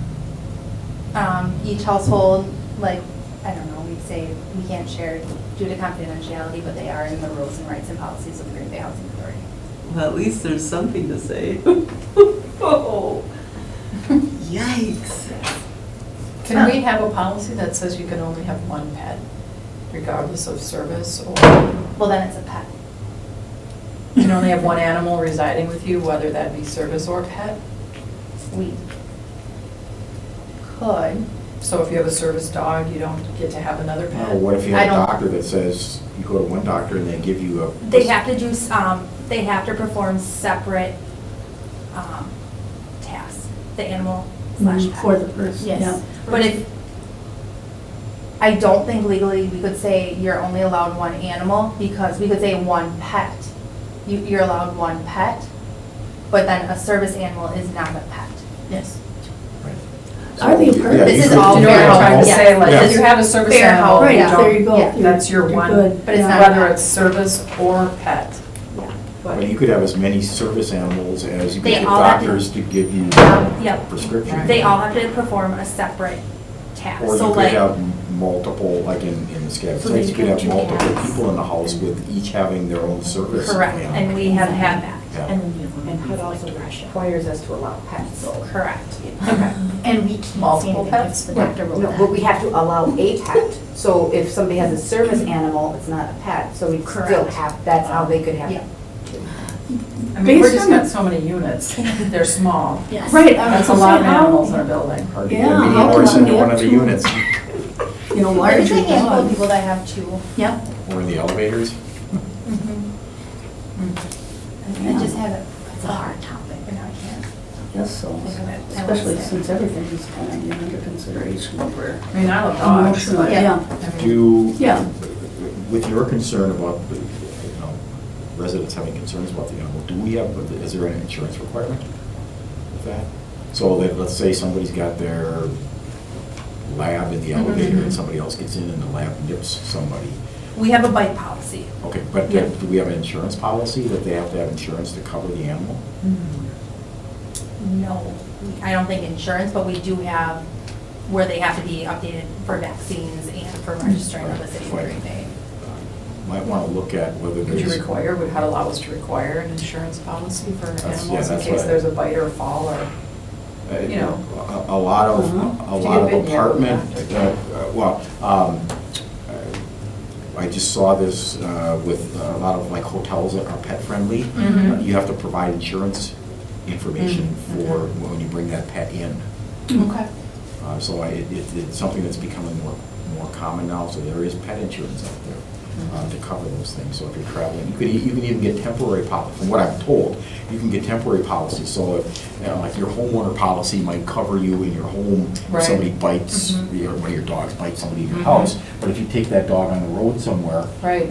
Speaker 4: Each household, like, I don't know, we say we can't share due to confidentiality, but they are in the rules and rights and policies of the Green Bay Housing Authority.
Speaker 6: Well, at least there's something to say. Oh, yikes.
Speaker 2: Can we have a policy that says you can only have one pet, regardless of service, or
Speaker 4: Well, then it's a pet.
Speaker 2: you can only have one animal residing with you, whether that be service or pet?
Speaker 4: We could.
Speaker 2: So if you have a service dog, you don't get to have another
Speaker 1: Or
Speaker 2: pet?
Speaker 1: what if you
Speaker 4: I
Speaker 1: have a
Speaker 4: don't-
Speaker 1: doctor that says, you go to one doctor and they give you a.
Speaker 4: They have to do, they have to perform separate tasks, the animal slash pet.
Speaker 3: For the person, yeah.
Speaker 4: Yes, but if, I don't think legally we could say you're only allowed one animal, because we could say one pet. You're allowed one pet, but then a service animal is not a pet.
Speaker 8: Yes.
Speaker 3: Are they a permit?
Speaker 1: Yeah,
Speaker 4: This
Speaker 1: you
Speaker 4: is
Speaker 1: could-
Speaker 4: all
Speaker 2: You know what I'm
Speaker 4: fair
Speaker 2: trying to
Speaker 4: house,
Speaker 2: say, like,
Speaker 1: yes.
Speaker 2: if you have a service
Speaker 4: Fair
Speaker 2: animal,
Speaker 4: house,
Speaker 3: Right,
Speaker 4: yeah.
Speaker 3: there you go.
Speaker 4: Yeah.
Speaker 2: that's your
Speaker 3: You're
Speaker 2: one,
Speaker 3: good.
Speaker 4: But it's
Speaker 3: Yeah.
Speaker 4: not-
Speaker 2: whether it's service or pet.
Speaker 1: But you could have as many service animals as you could
Speaker 4: They
Speaker 1: get
Speaker 4: all have to-
Speaker 1: doctors to give you
Speaker 4: Yep.
Speaker 1: prescription.
Speaker 4: They all have to perform a separate task.
Speaker 1: Or
Speaker 4: So
Speaker 1: you could
Speaker 4: like,
Speaker 1: have multiple, like in the scab
Speaker 3: So
Speaker 1: sites,
Speaker 3: they
Speaker 1: you could have
Speaker 3: get two
Speaker 1: multiple
Speaker 3: cats.
Speaker 1: people in the house with each having their own service.
Speaker 4: correct,
Speaker 1: animal.
Speaker 4: and we have had that.
Speaker 1: Yeah.
Speaker 3: And then you have
Speaker 7: And HUD
Speaker 3: like
Speaker 7: also
Speaker 3: depression.
Speaker 7: requires us to allow pets.
Speaker 4: Correct.
Speaker 7: Okay.
Speaker 8: And we can't say
Speaker 2: Multiple
Speaker 8: anything
Speaker 2: pets?
Speaker 8: if the doctor wrote
Speaker 7: No,
Speaker 8: that.
Speaker 7: but we have to allow a pet. So if somebody has a service animal, it's not a pet, so we still
Speaker 4: Correct.
Speaker 7: have, that's how they could have.
Speaker 4: Yeah.
Speaker 2: I mean, we're
Speaker 3: Based
Speaker 2: just
Speaker 3: on
Speaker 2: got
Speaker 3: the-
Speaker 2: so many units, they're small.
Speaker 8: Yes.
Speaker 3: Right, I was
Speaker 2: That's a
Speaker 3: gonna
Speaker 2: lot
Speaker 3: say,
Speaker 2: of
Speaker 3: how-
Speaker 2: animals in a building.
Speaker 1: Hard to
Speaker 3: Yeah,
Speaker 1: get a
Speaker 3: how
Speaker 1: medium
Speaker 3: can
Speaker 1: horse
Speaker 3: I
Speaker 1: into
Speaker 3: get
Speaker 1: one of the
Speaker 3: to-
Speaker 1: units,
Speaker 3: You know,
Speaker 4: There's
Speaker 3: larger
Speaker 4: a handful of
Speaker 3: dog.
Speaker 4: people that have two.
Speaker 3: Yep.
Speaker 1: or in the elevators.
Speaker 4: I just had it's a hard topic, and now I can't
Speaker 3: Yes, so,
Speaker 4: think of it. I
Speaker 3: especially
Speaker 4: lost it.
Speaker 3: since everything is kind of under consideration over
Speaker 2: I mean, I love dogs,
Speaker 3: emotional,
Speaker 2: but.
Speaker 3: yeah.
Speaker 2: I mean,
Speaker 1: Do,
Speaker 3: Yeah.
Speaker 1: with your concern about, the, you know, residents having concerns about the animal, do we have, is there an insurance requirement with that? So that, let's say somebody's got their lab in the elevator and somebody else gets in and the lab nips somebody.
Speaker 4: We have a bite policy.
Speaker 1: Okay, but
Speaker 4: Yeah.
Speaker 1: do we have an insurance policy that they have to have insurance to cover the animal?
Speaker 4: No, I don't think insurance, but we do have where they have to be updated for vaccines and for registering with the city of Green Bay.
Speaker 1: Might want to look at whether
Speaker 2: Would you
Speaker 1: there's.
Speaker 2: require, would HUD allow us to require an insurance policy for
Speaker 1: yeah,
Speaker 2: animals in
Speaker 1: that's
Speaker 2: case
Speaker 1: what I-
Speaker 2: there's a bite or a fall or? you know.
Speaker 1: A lot of,
Speaker 3: Uh-huh.
Speaker 1: a
Speaker 2: To
Speaker 1: lot
Speaker 2: get
Speaker 1: of
Speaker 2: bitten, yeah,
Speaker 1: apartment,
Speaker 2: yeah.
Speaker 1: I just saw this with a lot of like hotels that are pet friendly.
Speaker 4: Mhm.
Speaker 1: You have to provide insurance information
Speaker 2: Mhm.
Speaker 1: for when you bring that pet in.
Speaker 4: Okay.
Speaker 1: So it's something that's becoming more common now, so there is pet insurance out there to cover those things. So if you're traveling, you can even get temporary policy, from what I'm told, you can get temporary policy. So if, you know, like your homeowner policy might cover you in your home if
Speaker 2: Right.
Speaker 1: somebody bites, one of your dogs bites somebody in your house. But if you take that dog on the road somewhere,
Speaker 2: Right.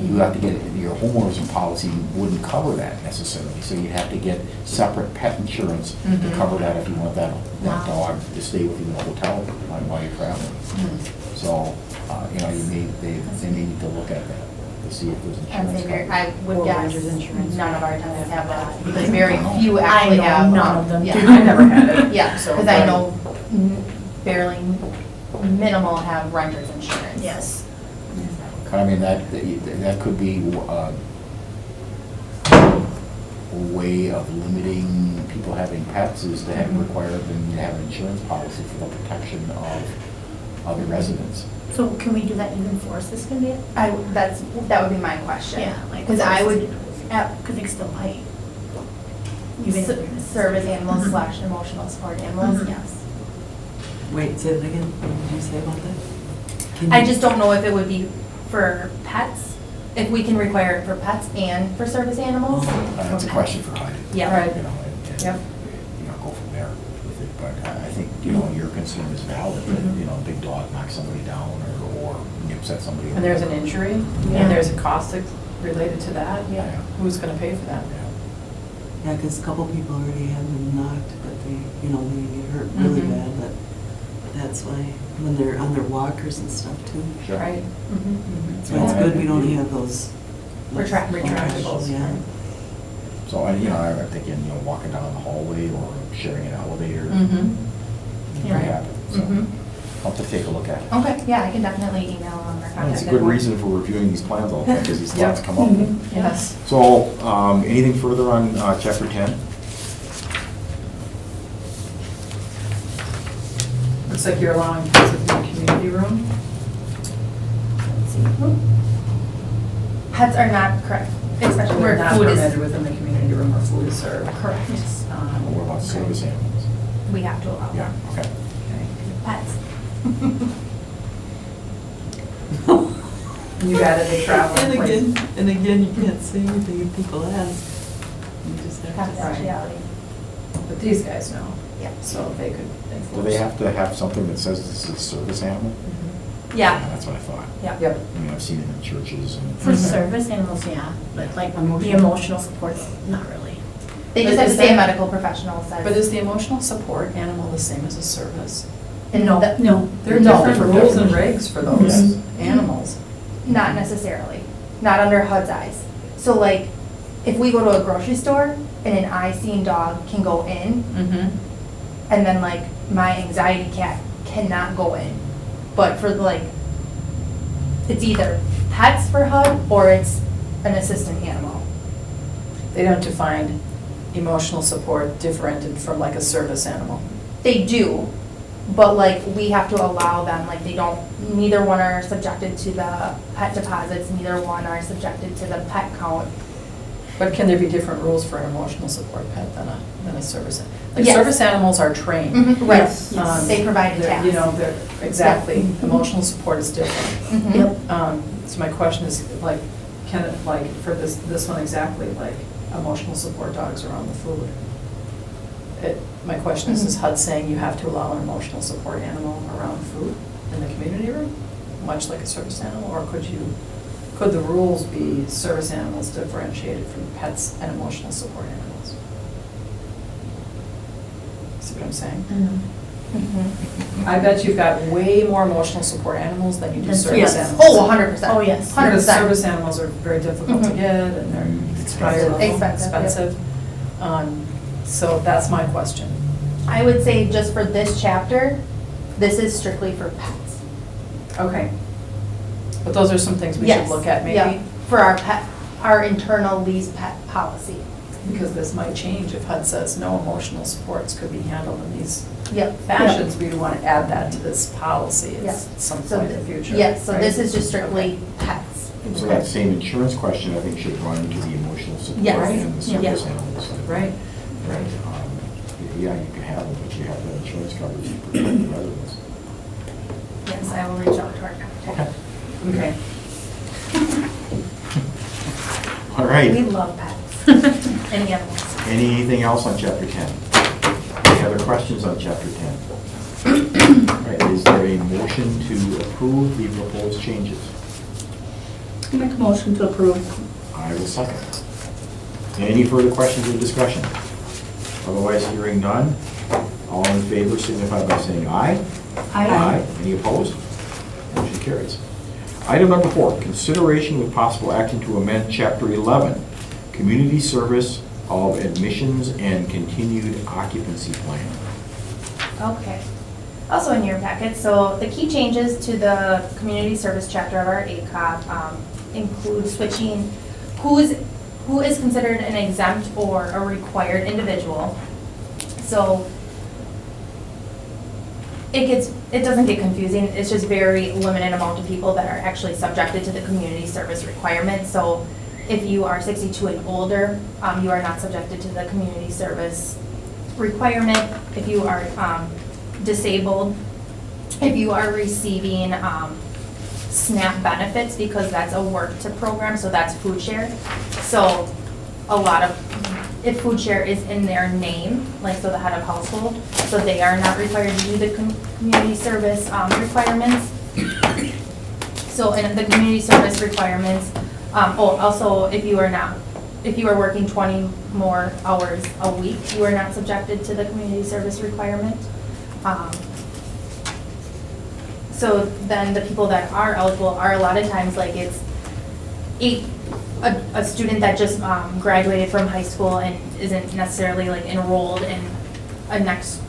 Speaker 1: you have to get, your homeowner's policy wouldn't cover that necessarily. So you'd have to get separate pet insurance to cover that if you want that
Speaker 4: Wow.
Speaker 1: dog to stay with you in a hotel while you're traveling. So, you know, they may need to look at that to see if there's
Speaker 4: I'd
Speaker 1: insurance
Speaker 4: say very,
Speaker 1: coverage.
Speaker 4: I would
Speaker 2: Or
Speaker 4: guess
Speaker 2: renter's insurance.
Speaker 4: none of our tenants have that, because very few
Speaker 8: I
Speaker 4: actually
Speaker 8: know
Speaker 4: have.
Speaker 8: none of them
Speaker 4: Yeah.
Speaker 8: do.
Speaker 2: I never had it.
Speaker 4: Yeah,
Speaker 2: So,
Speaker 4: because I
Speaker 2: but-
Speaker 4: know barely minimal have renter's insurance.
Speaker 8: Yes.
Speaker 1: I mean, that could be a way of limiting people having pets is to have require them to have an insurance policy for the protection of other residents.
Speaker 8: So can we do that even for assistant vet?
Speaker 4: That would be my question.
Speaker 8: Yeah, like.
Speaker 4: Because I would,
Speaker 8: Because they can still bite. Even if they're in assistant.
Speaker 4: service animals / emotional support animals,
Speaker 8: Mhm.
Speaker 4: yes.
Speaker 6: Wait, say it again. What did you say about that? Can
Speaker 4: I
Speaker 6: you-
Speaker 4: just don't know if it would be for pets, if we can require it for pets and for service animals.
Speaker 1: That's a question for HUD.
Speaker 4: Yeah.
Speaker 2: Right.
Speaker 1: You know, and,
Speaker 2: Yep.
Speaker 1: you know, go from there with it. But I think, you know, your concern is valid, that, you know, a big dog knocks somebody down or nips at somebody.
Speaker 2: And there's an injury,
Speaker 8: Yeah.
Speaker 2: and there's a cost related to that.
Speaker 1: Yeah.
Speaker 2: Who's gonna pay for that?
Speaker 1: Yeah.
Speaker 6: Yeah, because a couple people already have been knocked, but they, you know, they get hurt really
Speaker 2: Mhm.
Speaker 6: bad, but that's why, when they're on their walkers and stuff too.
Speaker 1: Sure.
Speaker 2: Right?
Speaker 6: So it's good we don't have those.
Speaker 4: Retractables.
Speaker 6: Yeah.
Speaker 1: So, you know, I'm thinking, you know, walking down the hallway or sharing an elevator.
Speaker 2: Mm-hmm.
Speaker 1: Can
Speaker 2: Right.
Speaker 1: happen. So
Speaker 4: Mhm.
Speaker 1: I'll have to take a look at it.
Speaker 4: Okay, yeah, I can definitely email them or contact
Speaker 1: It's a
Speaker 4: them.
Speaker 1: good reason for reviewing these plans all the time, because these thoughts
Speaker 2: Yep.
Speaker 1: come up.
Speaker 2: Yes.
Speaker 1: So, anything further on chapter 10?
Speaker 2: Looks like you're allowing pets within the community room.
Speaker 4: Let's see. Pets are not correct, especially
Speaker 2: We're
Speaker 4: where
Speaker 2: not
Speaker 4: food
Speaker 2: permitted
Speaker 4: is.
Speaker 2: within the community room where food is served.
Speaker 4: Correct.
Speaker 1: What about service animals?
Speaker 4: We have to allow
Speaker 1: Yeah,
Speaker 4: them.
Speaker 1: okay.
Speaker 4: Pets.
Speaker 2: You added a traveling place.
Speaker 6: And again, you can't say anything if people ask. You just have to say.
Speaker 4: Confidentiality.
Speaker 2: But these guys know.
Speaker 4: Yeah.
Speaker 2: So they could
Speaker 1: Do
Speaker 2: enforce.
Speaker 1: they have to have something that says this is a service animal?
Speaker 4: Yeah,
Speaker 1: That's what I thought.
Speaker 4: yeah.
Speaker 2: Yep.
Speaker 1: I mean, I've seen it in churches and.
Speaker 8: For service animals, yeah, but like the
Speaker 2: Emotional.
Speaker 8: emotional supports, not really.
Speaker 4: They just
Speaker 2: But
Speaker 4: have to
Speaker 2: is
Speaker 4: say a
Speaker 2: that-
Speaker 4: medical professional says.
Speaker 2: But is the emotional support animal the same as a service?
Speaker 4: And
Speaker 8: No.
Speaker 4: the-
Speaker 3: No,
Speaker 2: There are
Speaker 4: No.
Speaker 2: different rules and regs for those animals.
Speaker 4: Not necessarily, not under HUD's eyes. So like, if we go to a grocery store and an eye-seeing dog can go in,
Speaker 2: Mm-hmm.
Speaker 4: and then like my anxiety cat cannot go in. But for like, it's either pets for HUD or it's an assistant animal.
Speaker 2: They don't define emotional support different from like a service animal.
Speaker 4: They do, but like we have to allow them, like they don't, neither one are subjected to the pet deposits, neither one are subjected to the pet count.
Speaker 2: But can there be different rules for an emotional support pet than a service? Like
Speaker 4: Yes.
Speaker 2: service animals are trained.
Speaker 4: Right,
Speaker 3: Yes, yes.
Speaker 4: they provide a
Speaker 2: They're-
Speaker 4: task.
Speaker 2: You know, exactly, emotional support is different.
Speaker 4: Mhm.
Speaker 3: Yep.
Speaker 2: So my question is, like, can it, like, for this one exactly, like, emotional support dogs around the food? My question is HUD saying you have to allow an emotional support animal around food in the community room, much like a service animal, or could the rules be service animals differentiated from pets and emotional support animals? See what I'm saying?
Speaker 4: Mhm.
Speaker 2: I bet you've got way more emotional support animals than you do
Speaker 3: Yes.
Speaker 2: service animals.
Speaker 4: Oh, 100%.
Speaker 8: Oh, yes.
Speaker 4: 100%.
Speaker 2: Because service animals are very difficult to
Speaker 4: Mhm.
Speaker 2: get, and they're higher level,
Speaker 4: Expensive, yep.
Speaker 2: expensive. So that's my question.
Speaker 4: I would say just for this chapter, this is strictly for pets.
Speaker 2: Okay. But those are some things we should
Speaker 4: Yes,
Speaker 2: look at
Speaker 4: yeah,
Speaker 2: maybe,
Speaker 4: for our pet, our internal lease pet policy.
Speaker 2: because this might change if HUD says no emotional supports could be handled in these
Speaker 4: Yep.
Speaker 2: fashions. We want to add that to this policy
Speaker 4: Yeah.
Speaker 2: at some
Speaker 4: So
Speaker 2: point in the
Speaker 4: th-
Speaker 2: future.
Speaker 4: Yes, so
Speaker 2: right?
Speaker 4: this is just strictly pets.
Speaker 1: So that same insurance question, I think, should run into the emotional support
Speaker 4: Yes.
Speaker 1: and the
Speaker 4: Yeah.
Speaker 1: service animals.
Speaker 2: Right.
Speaker 1: Right. Yeah, you can have it, but you have that insurance coverage to protect the residents.
Speaker 4: Yes, I will reach out to our contact.
Speaker 2: Okay.
Speaker 1: All
Speaker 4: We
Speaker 1: right.
Speaker 4: love pets. Any animals.
Speaker 1: Anything else on chapter 10? Any other questions on chapter 10? All right, is there a motion to approve the proposed changes?
Speaker 3: Make a motion to approve.
Speaker 1: I will second. Any further questions or discussion? Otherwise, hearing none, all in favor signify by saying aye. Any opposed? Motion carries. Item number 4, consideration with possible action to amend Chapter 11, Community Service of Admissions and Continued Occupancy Plan.
Speaker 4: Okay. Also in your packet, so the key changes to the community service chapter of our ACOP include switching who is considered an exempt or a required individual. So it doesn't get confusing, it's just very limited amount of people that are actually subjected to the community service requirement. So if you are 62 and older, you are not subjected to the community service requirement. If you are disabled, if you are receiving SNAP benefits, because that's a work-to program, so that's food share. So a lot of, if food share is in their name, like so the head of household, so they are not required to do the community service requirements. So in the community service requirements, also if you are working 20 more hours a week, you are not subjected to the community service requirement. So then the people that are eligible are a lot of times, like it's a student that just graduated from high school and isn't necessarily like enrolled in a next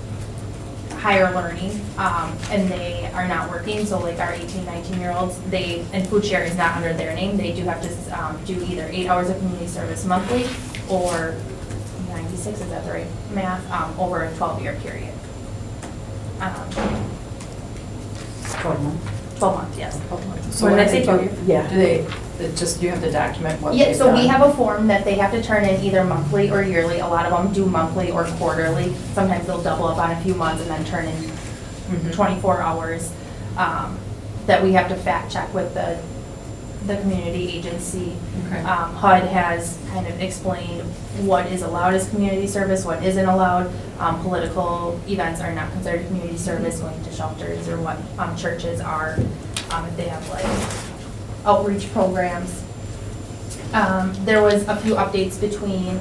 Speaker 4: higher learning, and they are not working, so like our 18, 19-year-olds, and food share is not under their name, they do have to do either 8 hours of community service monthly or 96, is that the right math, over a 12-year period.
Speaker 2: 12 months.
Speaker 4: 12 months, yes.
Speaker 2: So
Speaker 4: When
Speaker 2: what
Speaker 4: I say
Speaker 2: do
Speaker 4: 12 year.
Speaker 2: Yeah. You have to document what
Speaker 4: Yeah,
Speaker 2: they've
Speaker 4: so we
Speaker 2: done.
Speaker 4: have a form that they have to turn in either monthly or yearly. A lot of them do monthly or quarterly. Sometimes they'll double up on a few months and then turn in
Speaker 2: Mhm.
Speaker 4: 24 hours that we have to fact check with the community agency.
Speaker 2: Okay.
Speaker 4: HUD has kind of explained what is allowed as community service, what isn't allowed. Political events are not considered community service, going to shelters or what churches are, if they have like outreach programs. There was a few updates between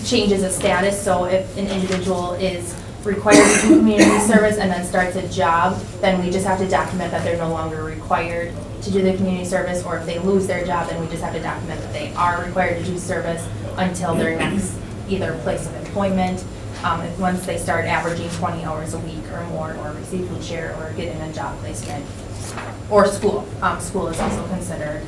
Speaker 4: changes of status, so if an individual is required to do community service and then starts a job, then we just have to document that they're no longer required to do the community service, or if they lose their job, then we just have to document that they are required to do service until their next either place of employment, once they start averaging 20 hours a week or more, or receive food share, or get in a job placement, or school. School is also considered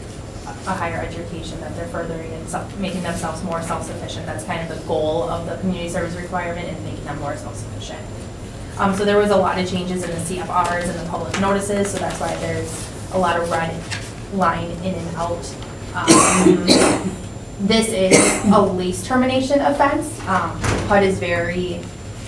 Speaker 4: a higher education that they're furthering and making themselves more self-sufficient. That's kind of the goal of the community service requirement, and making them more self-sufficient. So there was a lot of changes in the CFRs and the public notices, so that's why there's a lot of red line in and out. This is a lease termination offense. HUD is very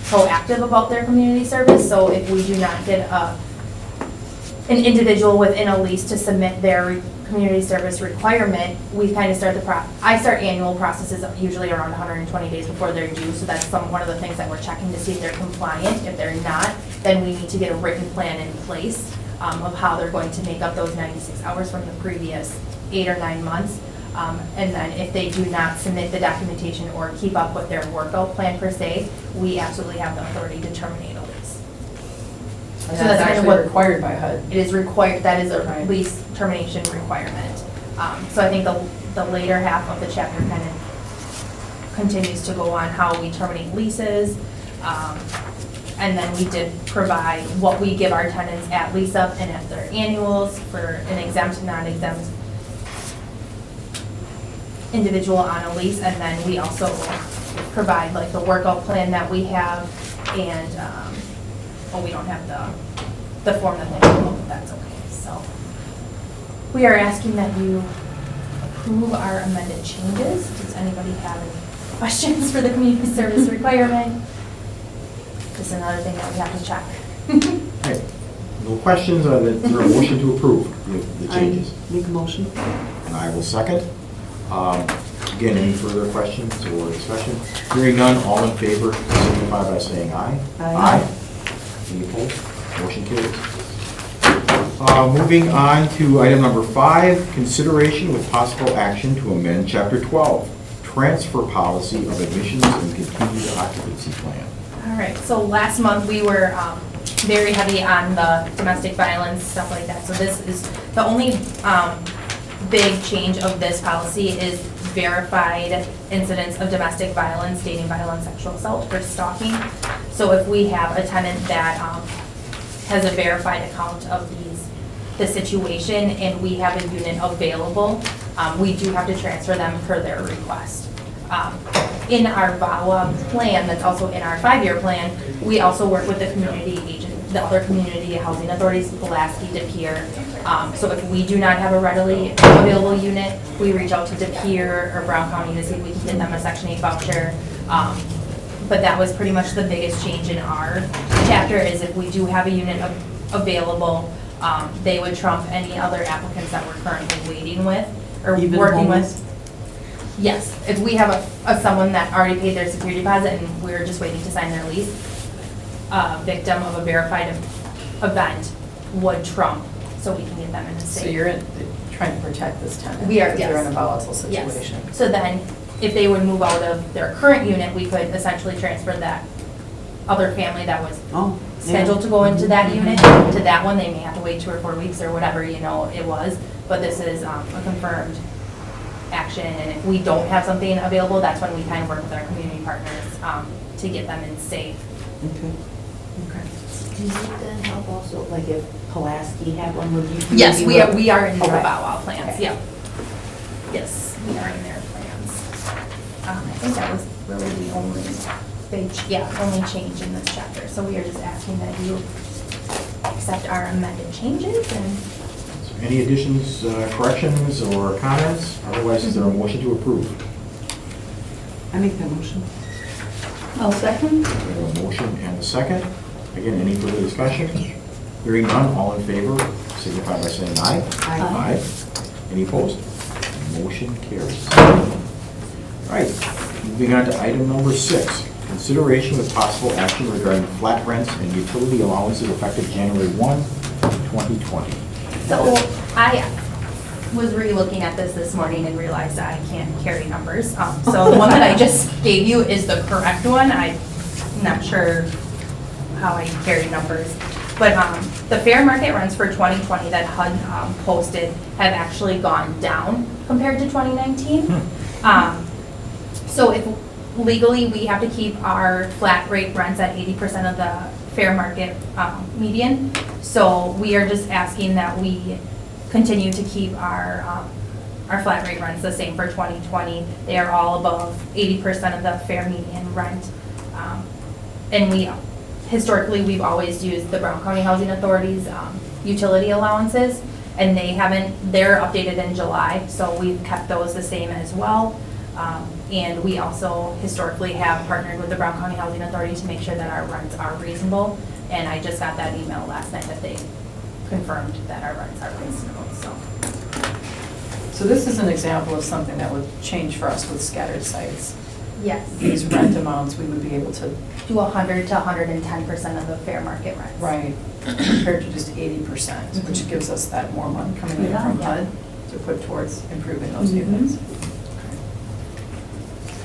Speaker 4: proactive about their community service, so if we do not get an individual within a lease to submit their community service requirement, we kind of start I start annual processes usually around 120 days before they're due, so that's one of the things that we're checking to see if they're compliant. If they're not, then we need to get a written plan in place of how they're going to make up those 96 hours from the previous 8 or 9 months. And then if they do not submit the documentation or keep up with their workout plan per se, we absolutely have the authority to terminate a lease.
Speaker 2: And
Speaker 4: So
Speaker 2: that's
Speaker 4: kind of
Speaker 2: actually
Speaker 4: what-
Speaker 2: required by HUD.
Speaker 4: It is required, that is a
Speaker 2: Right.
Speaker 4: lease termination requirement. So I think the later half of the chapter kind of continues to go on how we terminate leases. And then we did provide what we give our tenants at lease up and at their annuals for an exempt and non-exempt individual on a lease. And then we also provide like the workout plan that we have, and, we don't have the form that they fill, but that's okay. So we are asking that you approve our amended changes. Does anybody have any questions for the community service requirement? Just another thing that we have to check.
Speaker 1: Okay. No questions, is there a motion to approve the changes?
Speaker 6: I make a motion.
Speaker 1: And I will second. Again, any further questions or discussion? Hearing none, all in favor, signify by saying aye.
Speaker 6: Aye.
Speaker 1: Any opposed? Motion carries. Moving on to item number 5, consideration with possible action to amend Chapter 12, transfer policy of admissions and continued occupancy plan.
Speaker 4: All right, so last month we were very heavy on the domestic violence, stuff like that. So this is, the only big change of this policy is verified incidents of domestic violence, dating violence, sexual assault, or stalking. So if we have a tenant that has a verified account of the situation and we have a unit available, we do have to transfer them per their request. In our VAWA plan, that's also in our 5-year plan, we also work with the community agent, the other community housing authorities, Pulaski, De Pere. So if we do not have a readily available unit, we reach out to De Pere or Brown County to see if we can get them a Section 8 voucher. But that was pretty much the biggest change in our chapter, is if we do have a unit available, they would trump any other applicants that we're currently waiting with or
Speaker 6: Even
Speaker 4: working
Speaker 6: homeless?
Speaker 4: with. Yes, if we have someone that already paid their security deposit and we're just waiting to sign their lease, victim of a verified event would trump, so we can get them in a safe.
Speaker 2: So you're trying to protect this tenant.
Speaker 4: We are,
Speaker 2: because they're in a
Speaker 4: yes.
Speaker 2: volatile situation.
Speaker 4: Yes. So then, if they would move out of their current unit, we could essentially transfer that other family that was
Speaker 6: Oh, yeah.
Speaker 4: scheduled to go into that unit to that one. They may have to wait 2 or 4 weeks or whatever, it was. But this is a confirmed action, and if we don't have something available, that's when we kind of work with our community partners to get them in safe.
Speaker 6: Okay.
Speaker 7: Do you then help also, like if Pulaski had one, would you?
Speaker 4: Yes, we are in their
Speaker 7: Okay.
Speaker 4: Bow Wow plans,
Speaker 7: Okay.
Speaker 4: yeah. Yes, we are in their plans. I think that was really the only only change in this chapter. So we are just asking that you accept our amended changes and.
Speaker 1: Any additions, corrections, or comments? Otherwise, is there a motion to approve?
Speaker 6: I make that motion.
Speaker 3: I'll second.
Speaker 1: We have a motion and a second. Again, any further discussion? Hearing none, all in favor, signify by saying aye.
Speaker 6: Aye.
Speaker 1: Any opposed? Motion carries. All right, moving on to item number 6, consideration with possible action regarding flat rents and utility allowances effective January 1, 2020.
Speaker 4: So I was re-looking at this morning and realized I can't carry numbers. So the one that I just gave you is the correct one. I'm not sure how I carry numbers. But the fair market rents for 2020 that HUD posted have actually gone down compared to 2019. So if legally, we have to keep our flat rate rents at 80% of the fair market median. So we are just asking that we continue to keep our flat rate rents the same for 2020. They are all above 80% of the fair median rent. And historically, we've always used the Brown County Housing Authority's utility allowances, and they're updated in July, so we've kept those the same as well. And we also historically have partnered with the Brown County Housing Authority to make sure that our rents are reasonable. And I just got that email last night that they confirmed that our rents are reasonable, so.
Speaker 2: So this is an example of something that would change for us with scattered sites.
Speaker 4: Yes.
Speaker 2: These rent amounts, we would be able to.
Speaker 4: Do 100 to 110% of the fair market rents.
Speaker 2: Right, compared to just 80%, which gives us that more money coming in from HUD to put towards improving those units.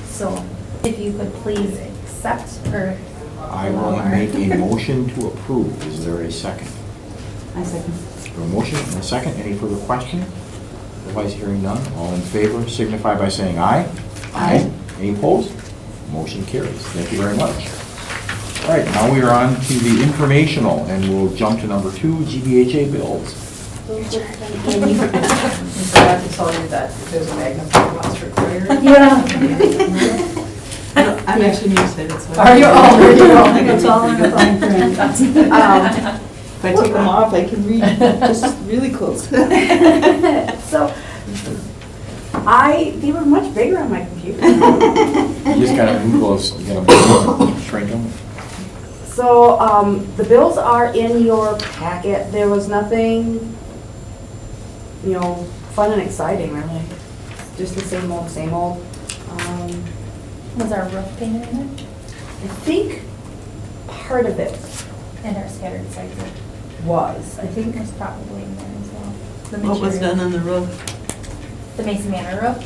Speaker 4: So if you could please accept or.
Speaker 1: I will make a motion to approve. Is there a second?
Speaker 7: I second.
Speaker 1: A motion and a second. Any further question? Otherwise, hearing none. All in favor signify by saying aye. Aye. Any opposed? Motion carries. Thank you very much. All right, now we are on to the informational, and we'll jump to number 2, GBHA bills.
Speaker 2: I forgot to tell you that there's a magnifying glass required.
Speaker 6: I'm actually nearsighted, so.
Speaker 2: Are you? Oh, there you go.
Speaker 3: It's all in the fine print.
Speaker 6: If I take them off, I can read just really close.
Speaker 7: So, they were much bigger on my computer.
Speaker 1: You just gotta move those, you gotta shrink them.
Speaker 7: So, the bills are in your packet. There was nothing, fun and exciting, really. Just the same old, same old.
Speaker 4: Was our roof payment in it?
Speaker 7: I think part of it
Speaker 4: And our scattered sites
Speaker 7: was. I think
Speaker 4: was probably in there as well. The
Speaker 6: What was
Speaker 4: material.
Speaker 6: done on the roof?
Speaker 4: The Mason Manor roof.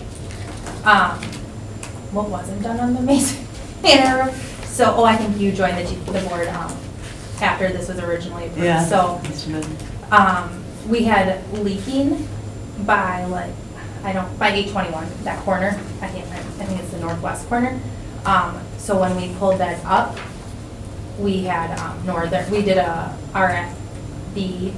Speaker 4: What wasn't done on the Mason Manor roof? So, I think you joined the board after this was originally approved.
Speaker 6: Yeah.
Speaker 4: So,
Speaker 6: That's good.
Speaker 4: we had leaking by by 821, that corner. I can't remember, I think it's the northwest corner. So when we pulled that up, we had we did a RFB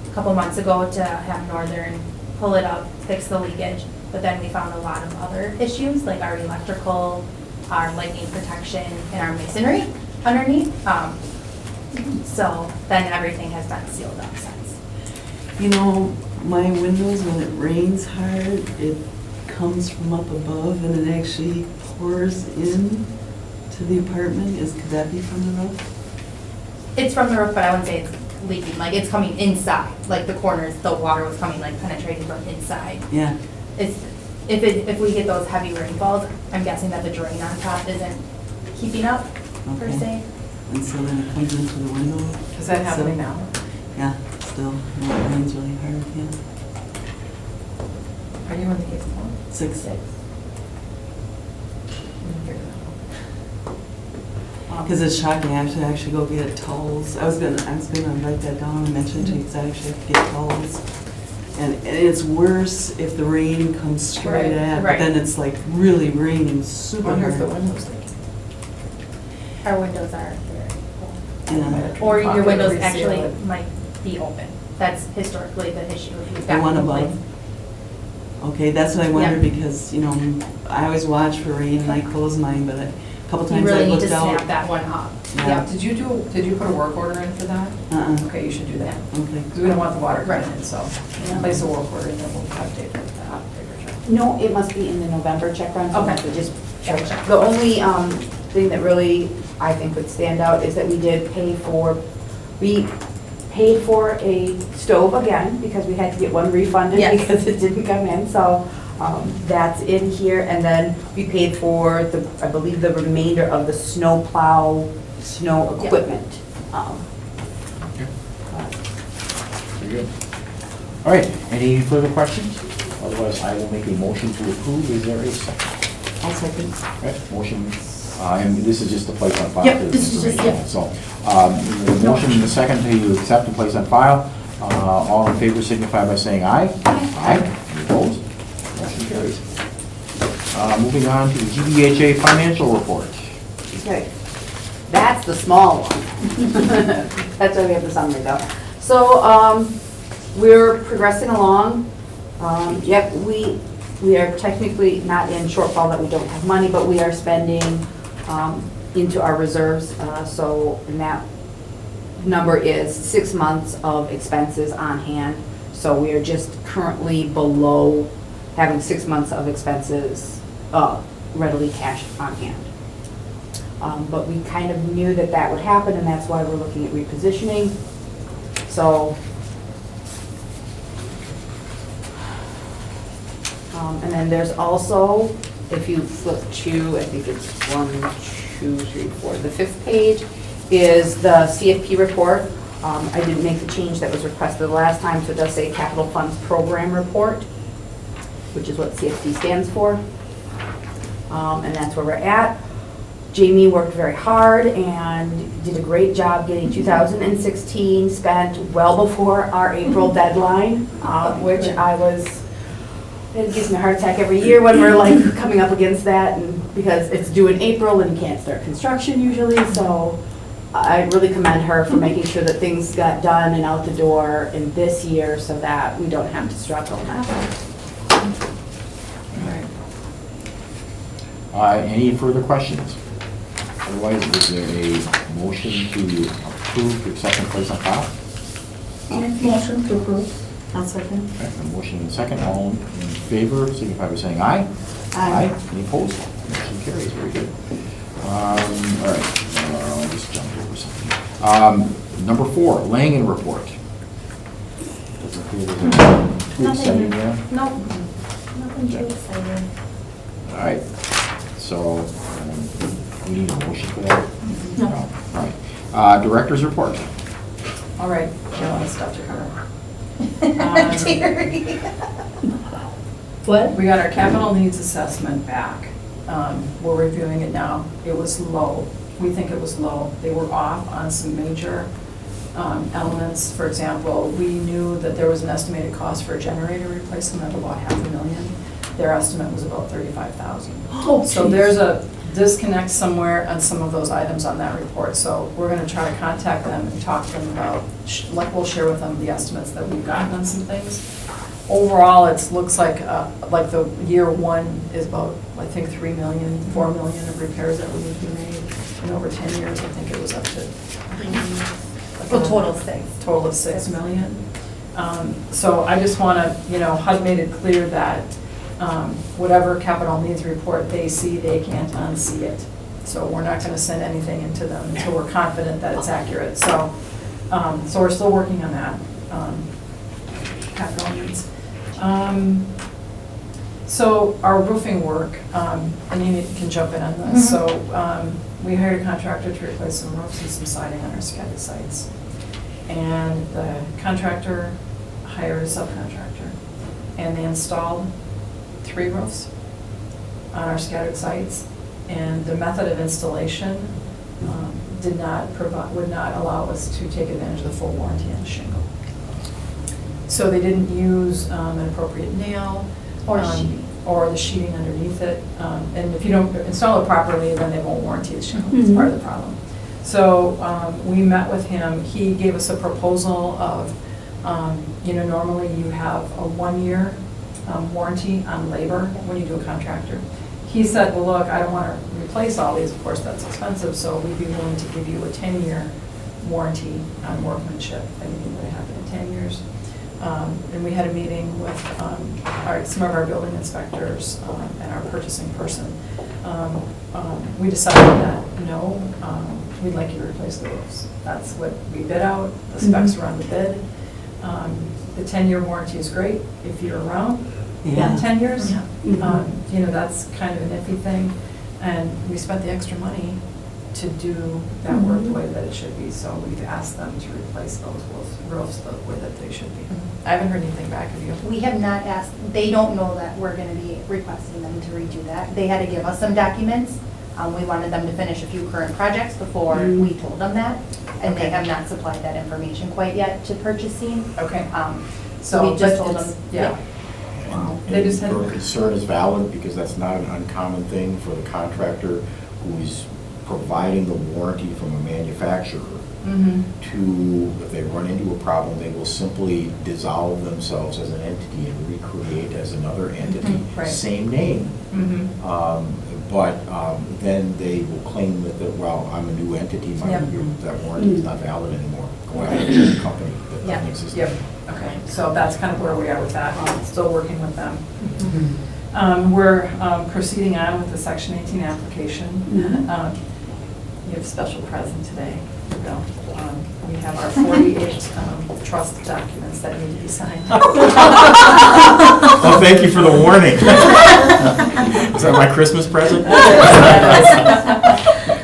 Speaker 4: a couple months ago to have Northern pull it up, fix the leakage, but then we found a lot of other issues, like our electrical, our lightning protection, and our masonry underneath. So then everything has been sealed up since.
Speaker 6: My windows, when it rains hard, it comes from up above and it actually pours in to the apartment. Could that be from the roof?
Speaker 4: It's from the roof, but I wouldn't say it's leaking, like it's coming inside, like the corners, the water was coming, like penetrating from inside.
Speaker 6: Yeah.
Speaker 4: If we get those heavy rainfalls, I'm guessing that the drain on top isn't keeping up, per
Speaker 6: Okay.
Speaker 4: se.
Speaker 6: And so then it comes into the window?
Speaker 2: Is that happening now?
Speaker 6: Yeah, still, when it rains really hard, yeah.
Speaker 2: Are you in the case now?
Speaker 6: 6. Because it's shocking, I have to actually go get towels. I was gonna write that down and mention it to you, because I actually have to get towels. And it's worse if the rain comes straight at, but
Speaker 4: Right.
Speaker 6: then it's like really raining
Speaker 2: I
Speaker 6: super
Speaker 2: wonder if the
Speaker 6: hard.
Speaker 2: window's leaking.
Speaker 4: Our windows are very
Speaker 6: Yeah.
Speaker 4: or your windows
Speaker 2: Reseal
Speaker 4: actually
Speaker 2: it.
Speaker 4: might be open. That's historically the issue. If you've
Speaker 6: The
Speaker 4: got
Speaker 6: one
Speaker 4: complaints.
Speaker 6: above? Okay, that's what I wondered,
Speaker 4: Yeah.
Speaker 6: because, I always watch for rain and I close mine, but a couple
Speaker 4: You
Speaker 6: times I
Speaker 4: really need to
Speaker 6: looked out.
Speaker 4: snap that one up.
Speaker 6: Yeah.
Speaker 2: Did you put a work order in for that? Okay, you should do that.
Speaker 6: Okay.
Speaker 2: Because we don't want the water
Speaker 4: Right.
Speaker 2: coming in, so place a work order and then we'll update that.
Speaker 7: No, it must be in the November check run, so
Speaker 4: Okay.
Speaker 7: we just check.
Speaker 4: Gotcha.
Speaker 7: The only thing that really, I think, would stand out is that we paid for a stove again, because we had to get one refunded
Speaker 4: Yes.
Speaker 7: because it didn't come in, so that's in here. And then we paid for I believe the remainder of the snow
Speaker 4: Yep.
Speaker 7: equipment.
Speaker 1: Very good. All right, any further questions? Otherwise, I will make a motion to approve. Is there a second?
Speaker 6: I'll second.
Speaker 1: All right, motion, and this is just to place on file.
Speaker 8: Yep,
Speaker 1: for
Speaker 8: this is just-
Speaker 1: information.
Speaker 8: yep.
Speaker 1: So, the motion and the second to accept and place on file. All in favor signify by saying aye. Aye. Any opposed? Motion carries. Moving on to the GBHA financial report.
Speaker 7: Okay, that's the small one. That's why we have the summary though. So, we're progressing along. Yep, we are technically not in shortfall that we don't have money, but we are spending into our reserves. So, and that number is 6 months of expenses on hand. So we are just currently below having 6 months of expenses readily cash on hand. But we kind of knew that that would happen, and that's why we're looking at repositioning. So, and then there's also, if you flip to, I think it's 1, 2, 3, 4, the 5th page is the CFP report. I didn't make the change that was requested the last time, so it does say Capital Funds Program Report, which is what CFP stands for. And that's where we're at. Jamie worked very hard and did a great job getting 2016 spent well before our April deadline, which it gives me a heart attack every year when we're like coming up against that, and because it's due in April and you can't start construction usually, so I really commend her for making sure that things got done and out the door in this year so that we don't have to struggle now.
Speaker 1: Any further questions? Otherwise, is there a motion to approve, accept, and place on file?
Speaker 3: Motion to approve.
Speaker 6: I'll second.
Speaker 1: Okay, a motion and a second. All in favor, signify by saying aye.
Speaker 6: Aye.
Speaker 1: Any opposed? Motion carries. Very good. All right, I'll just jump over something. Number 4, Langen report. Doesn't appear there's too exciting there.
Speaker 4: Nope, nothing too exciting.
Speaker 1: All right, so we need a motion for that?
Speaker 8: No.
Speaker 1: All right, director's report.
Speaker 2: All right, got a lot of stuff to cover.
Speaker 4: Terry.
Speaker 3: What?
Speaker 2: We got our capital needs assessment back. We're reviewing it now. It was low. We think it was low. They were off on some major elements. For example, we knew that there was an estimated cost for a generator replacement of about $500,000. Their estimate was about $35,000.
Speaker 3: Oh,
Speaker 2: So
Speaker 3: geez.
Speaker 2: there's a disconnect somewhere on some of those items on that report. So we're gonna try to contact them and talk to them about, like, we'll share with them the estimates that we've gotten on some things. Overall, it looks like the year 1 is about, I think, 3 million, 4 million of repairs that would need to be made. And over 10 years, I think it was up to.
Speaker 4: Well, total 6.
Speaker 2: Total of 6 million. So I just wanna, HUD made it clear that whatever capital needs report they see, they can't unsee it. So we're not gonna send anything into them until we're confident that it's accurate. So we're still working on that, capital needs. So our roofing work, and you can jump in on this. So we hired a contractor to replace some roofs and some siding on our scattered sites. And the contractor hired a subcontractor, and they installed 3 roofs on our scattered sites. And the method of installation would not allow us to take advantage of the full warranty on the shingle. So they didn't use an appropriate nail.
Speaker 8: Or sheeting.
Speaker 2: Or the sheeting underneath it. And if you don't install it properly, then they won't warranty the shingle. That's part of the problem. So we met with him. He gave us a proposal of, normally you have a 1-year warranty on labor when you do a contractor. He said, well, look, I don't want to replace all these. Of course, that's expensive. So we'd be willing to give you a 10-year warranty on workmanship. Anything would happen in 10 years. And we had a meeting with some of our building inspectors and our purchasing person. We decided that, no, we'd like you to replace the roofs. That's what we bid out. The specs were on the bid. The 10-year warranty is great if you're around in 10 years.
Speaker 3: Yeah.
Speaker 2: That's kind of an iffy thing. And we spent the extra money to do that work the way that it should be, so we've asked them to replace those roofs the way that they should be. I haven't heard anything back of you.
Speaker 4: We have not asked, they don't know that we're gonna be requesting them to redo that. They had to give us some documents. We wanted them to finish a few current projects before we told them that, and they
Speaker 2: Okay.
Speaker 4: have not supplied that information quite yet to purchasing.
Speaker 2: Okay.
Speaker 4: So we just told them.
Speaker 2: Yeah.
Speaker 1: And
Speaker 2: They just had-
Speaker 1: your concern is valid, because that's not an uncommon thing for the contractor who is providing the warranty from a manufacturer
Speaker 2: Mm-hmm.
Speaker 1: to, if they run into a problem, they will simply dissolve themselves as an entity and recreate as another entity.
Speaker 2: Mhm, right.
Speaker 1: Same name,
Speaker 2: Mm-hmm.
Speaker 1: but then they will claim that, well, I'm a new entity,
Speaker 2: Yep.
Speaker 1: that warranty is not valid anymore. Go after the company that
Speaker 2: Yeah,
Speaker 1: doesn't exist.
Speaker 2: yep, okay, so that's kind of where we are with that, still working with them. We're proceeding on with the Section 18 application. You have a special present today, Bill. We have our 48 trust documents that need to be signed.
Speaker 1: Well, thank you for the warning. Is that my Christmas present?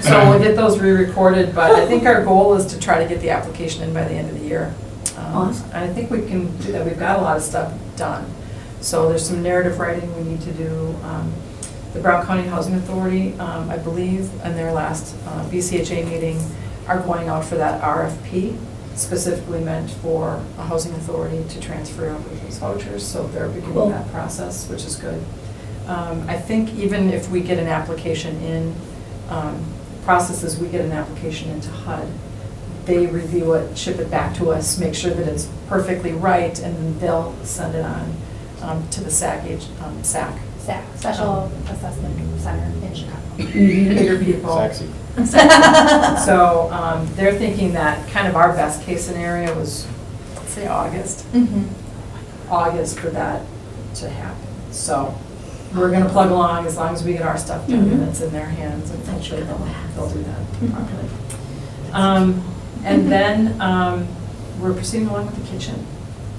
Speaker 2: So we'll get those re-recorded, but I think our goal is to try to get the application in by the end of the year.
Speaker 3: Awesome.
Speaker 2: And I think we can do that, we've got a lot of stuff done. So there's some narrative writing we need to do. The Brown County Housing Authority, I believe, in their last BCHA meeting, are going out for that RFP, specifically meant for a housing authority to transfer over these vouchers, so they're
Speaker 3: Cool.
Speaker 2: beginning that process, which is good. I think even if we get an application in, processes, we get an application into HUD, they review it, ship it back to us, make sure that it's perfectly right, and then they'll send it on to the SAC,
Speaker 4: SAC, Special Assessment Center in Chicago.
Speaker 2: bigger people.
Speaker 1: Sexy.
Speaker 2: So they're thinking that kind of our best case scenario was, let's say August for that to happen. So we're gonna plug along as long as we get our stuff done and it's in their hands, and hopefully they'll do that properly. And then we're proceeding along with the kitchen.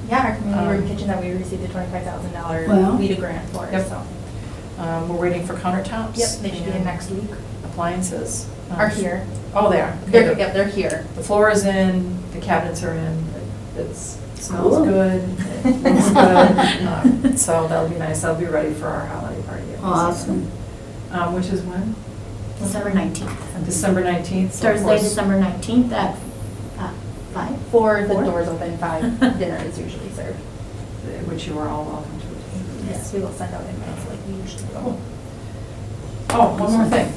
Speaker 4: Yeah, our community room kitchen that we received a $25,000
Speaker 3: Wow.
Speaker 4: WIDA grant for,
Speaker 2: Yep.
Speaker 4: so.
Speaker 2: We're waiting for countertops.
Speaker 4: Yep, they should be in
Speaker 2: and
Speaker 4: next week.
Speaker 2: Appliances.
Speaker 4: Are here.
Speaker 2: Oh, they are. Okay,
Speaker 4: They're,
Speaker 2: good.
Speaker 4: yep, they're here.
Speaker 2: The floor is in, the cabinets are in, it smells
Speaker 3: Cool.
Speaker 2: good, it looks good. So that'll be nice, that'll be ready for our holiday party.
Speaker 3: Awesome.
Speaker 2: Which is when?
Speaker 8: December 19th.
Speaker 2: December 19th. so of
Speaker 8: Thursday,
Speaker 2: course-
Speaker 8: December 19th at 5.
Speaker 4: For the
Speaker 8: Four?
Speaker 4: doors open, 5, dinner is usually served.
Speaker 2: Which you are all welcome to.
Speaker 4: Yes, we will send out invites like we usually will.
Speaker 2: Oh, one more thing.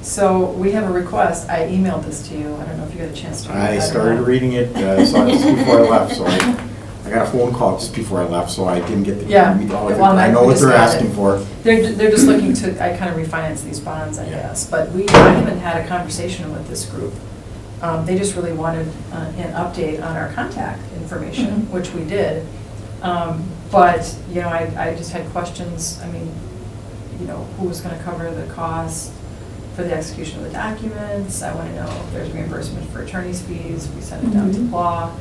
Speaker 2: So we have a request, I emailed this to you, I don't know if you got a chance to read that.
Speaker 1: I
Speaker 2: or
Speaker 1: started
Speaker 2: not.
Speaker 1: reading it, so just before I left, so I got a phone call just before I left, so I didn't get to
Speaker 2: Yeah.
Speaker 1: read all of it.
Speaker 2: Well,
Speaker 1: I know
Speaker 2: we
Speaker 1: what
Speaker 2: just
Speaker 1: they're
Speaker 2: got it.
Speaker 1: asking for.
Speaker 2: They're just looking to, I kind of refinance these bonds, I
Speaker 1: Yeah.
Speaker 2: guess, but I haven't had a conversation with this group. They just really wanted an update on our contact information, which we did. But, you know, I just had questions, I mean, you know, who was gonna cover the cost for the execution of the documents? I wanna know if there's reimbursement for attorney's fees, we send it down to law.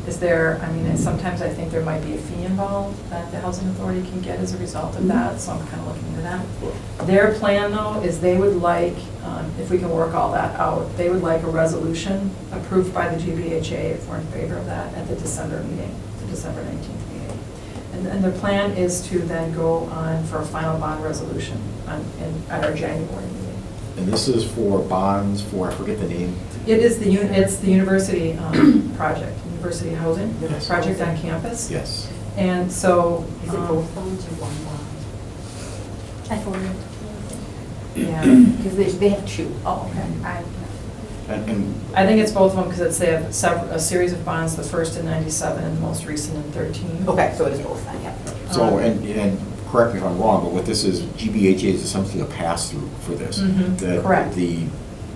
Speaker 2: Is there, I mean, sometimes I think there might be a fee involved that the housing authority can get as a result of that, so I'm kind of looking into that. Their plan, though, is they would like, if we can work all that out, they would like a resolution approved by the GBHA, if we're in favor of that, at the December meeting, the December 19th meeting. And their plan is to then go on for a final bond resolution at our January meeting.
Speaker 1: And this is for bonds for, I forget the name.
Speaker 2: It is it's the university project, university housing
Speaker 1: Yes.
Speaker 2: project on campus.
Speaker 1: Yes.
Speaker 2: And so.
Speaker 7: Is it both bonds or one bond?
Speaker 4: I forwarded.
Speaker 2: Yeah,
Speaker 7: Because they have two.
Speaker 4: Oh, okay.
Speaker 1: And
Speaker 2: I think it's both of them because they have a series of bonds, the first in 97 and the most recent in 13.
Speaker 7: Okay, so it is both then, yeah.
Speaker 1: so, and correct me if I'm wrong, but what this is, GBHA is essentially a pass-through for this.
Speaker 2: Mhm,
Speaker 1: The-
Speaker 2: correct.
Speaker 1: The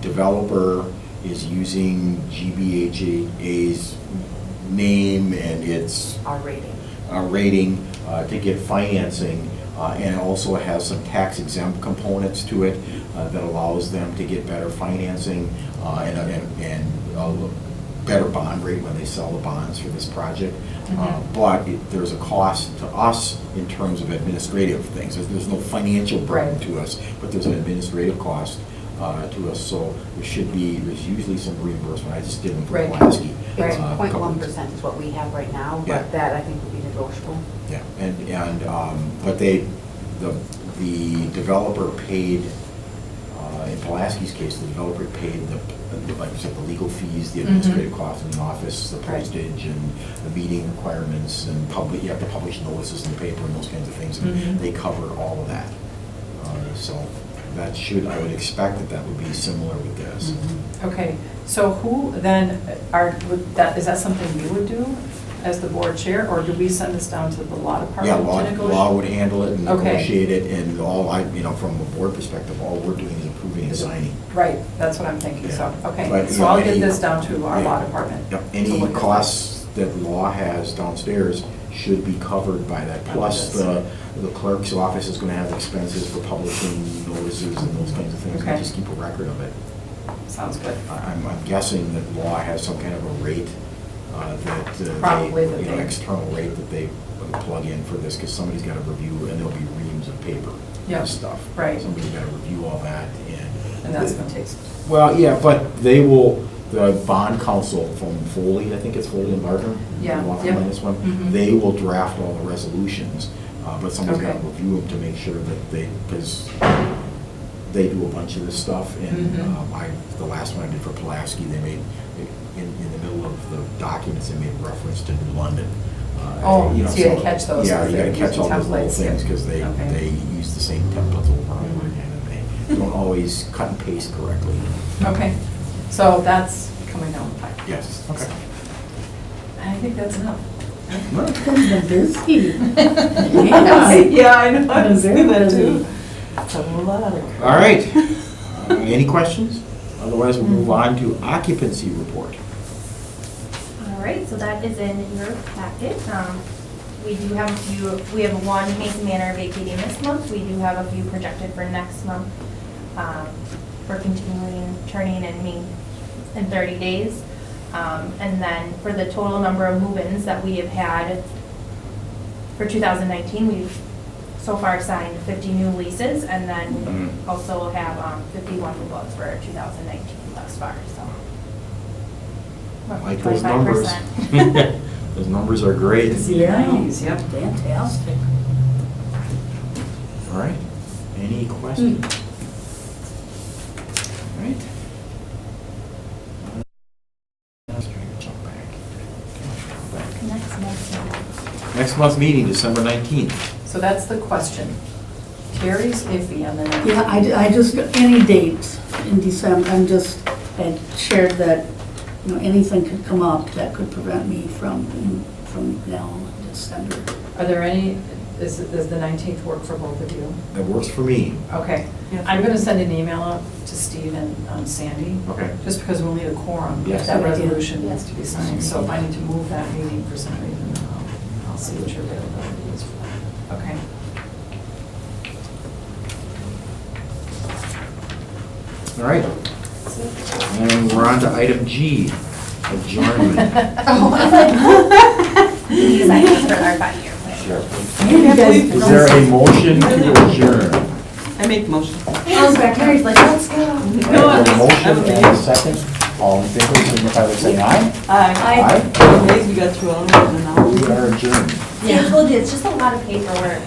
Speaker 1: developer is using GBHA's name and its
Speaker 7: Our rating.
Speaker 1: rating to get financing, and also has some tax exempt components to it that allows them to get better financing and better bond rate when they sell the bonds for this project.
Speaker 2: Mhm.
Speaker 1: But there's a cost to us in terms of administrative things. There's no financial burden
Speaker 2: Right.
Speaker 1: to us, but there's an administrative cost to us. So there's usually some reimbursement. I just did them for
Speaker 2: Right.
Speaker 1: Pulaski.
Speaker 7: It's
Speaker 1: a couple
Speaker 7: 0.1% is what we have right now,
Speaker 1: Yeah.
Speaker 7: but that I think would be negotiable.
Speaker 1: Yeah, but the developer paid, in Pulaski's case, the developer paid like you said, the legal fees, the administrative costs in the office, the
Speaker 2: Right.
Speaker 1: postage and the meeting requirements and you have to publish notices in the paper and those kinds of things. And
Speaker 2: Mhm.
Speaker 1: they covered all of that. So I would expect that would be similar with this.
Speaker 2: Okay, so who then is that something you would do as the board chair, or do we send this down to the law department
Speaker 1: Yeah,
Speaker 2: to negotiate?
Speaker 1: law would handle it and
Speaker 2: Okay.
Speaker 1: negotiate it, and from a board perspective, all we're doing is approving and signing.
Speaker 2: Right, that's what I'm thinking, so,
Speaker 1: Yeah.
Speaker 2: okay.
Speaker 1: But,
Speaker 2: So I'll get
Speaker 1: any-
Speaker 2: this down to our law
Speaker 1: Yeah.
Speaker 2: department.
Speaker 1: Yep,
Speaker 2: to
Speaker 1: any
Speaker 2: look at
Speaker 1: costs that law has downstairs should be covered by that. Plus, the clerk's office is gonna have expenses for publishing notices and those kinds of things.
Speaker 2: Okay.
Speaker 1: We just keep a record of it.
Speaker 2: that. Sounds good.
Speaker 1: I'm guessing that law has some kind of a rate
Speaker 2: Probably that they-
Speaker 1: external rate that they plug in for this, because somebody's gotta review, and there'll be reams of paper
Speaker 2: Yeah,
Speaker 1: and stuff.
Speaker 2: right.
Speaker 1: Somebody's gotta review all that,
Speaker 2: And that's gonna take some.
Speaker 1: well, yeah, but the bond counsel from Foley, I think it's Foley and Lardner.
Speaker 2: Yeah,
Speaker 1: the law firm
Speaker 2: yep.
Speaker 1: on this one,
Speaker 2: Mhm.
Speaker 1: they will draft all the resolutions, but someone's got to
Speaker 2: Okay.
Speaker 1: review them to make sure that because they do a bunch of this stuff, and
Speaker 2: Mhm.
Speaker 1: the last one I did for Pulaski, they made, in the middle of the documents, they made reference to New London.
Speaker 2: Oh, so you gotta catch those
Speaker 1: Yeah,
Speaker 2: as
Speaker 1: you
Speaker 2: they're
Speaker 1: gotta catch all
Speaker 2: using
Speaker 1: those little
Speaker 2: templates, yeah.
Speaker 1: things, because they
Speaker 2: Okay.
Speaker 1: use the same templates over and over again, and they don't always cut and paste correctly.
Speaker 2: Okay, so that's coming down the pipe.
Speaker 1: Yes, okay.
Speaker 2: I think that's enough.
Speaker 3: Been busy.
Speaker 6: Yeah, I know, I was thinking that
Speaker 3: Busy.
Speaker 6: too. It's a lot.
Speaker 1: All right. Any questions? Otherwise, we'll move on to occupancy report.
Speaker 4: All right, so that is in your packet. We do have we have one Mason Manor vacating this month. We do have a few projected for next month. For continuing turning and mean in 30 days. And then for the total number of move-ins that we have had for 2019, we've so far signed 50 new leases, and then we also have 51 move-outs for 2019 thus far, so.
Speaker 1: Like those numbers.
Speaker 4: 25%.
Speaker 1: Those numbers are great.
Speaker 3: Yeah.
Speaker 2: Yep.
Speaker 3: Fantastic.
Speaker 1: All right. Any questions? All right. Jump back. Next month's meeting, December 19th.
Speaker 2: So that's the question. Terry's iffy on the 19th.
Speaker 3: Yeah, I just, any date in December, I shared that, anything could come up that could prevent me from now in December.
Speaker 2: Are there any, does the 19th work for both of you?
Speaker 1: That works for me.
Speaker 2: Okay.
Speaker 6: Yeah.
Speaker 2: I'm going to send an email out to Steve and Sandy,
Speaker 1: Okay.
Speaker 2: just because we'll need a quorum if
Speaker 1: Yes.
Speaker 2: that
Speaker 3: Good idea.
Speaker 2: resolution needs to be signed. So if I need to move that meeting for some reason, I'll see what your availability is for that. Okay.
Speaker 1: All right. And we're on to item G, adjournment.
Speaker 4: These items are our 5-year plan.
Speaker 1: Sure.
Speaker 6: You guys-
Speaker 1: Is there a motion to adjourn?
Speaker 6: I make the motion.
Speaker 4: Terry's like, let's go.
Speaker 1: We have a motion and a second. All in favor, signify by saying aye.
Speaker 6: Aye. Amazed we got through all of it in an hour.
Speaker 1: We are adjourned.
Speaker 4: See, I told you, it's just a lot of paperwork.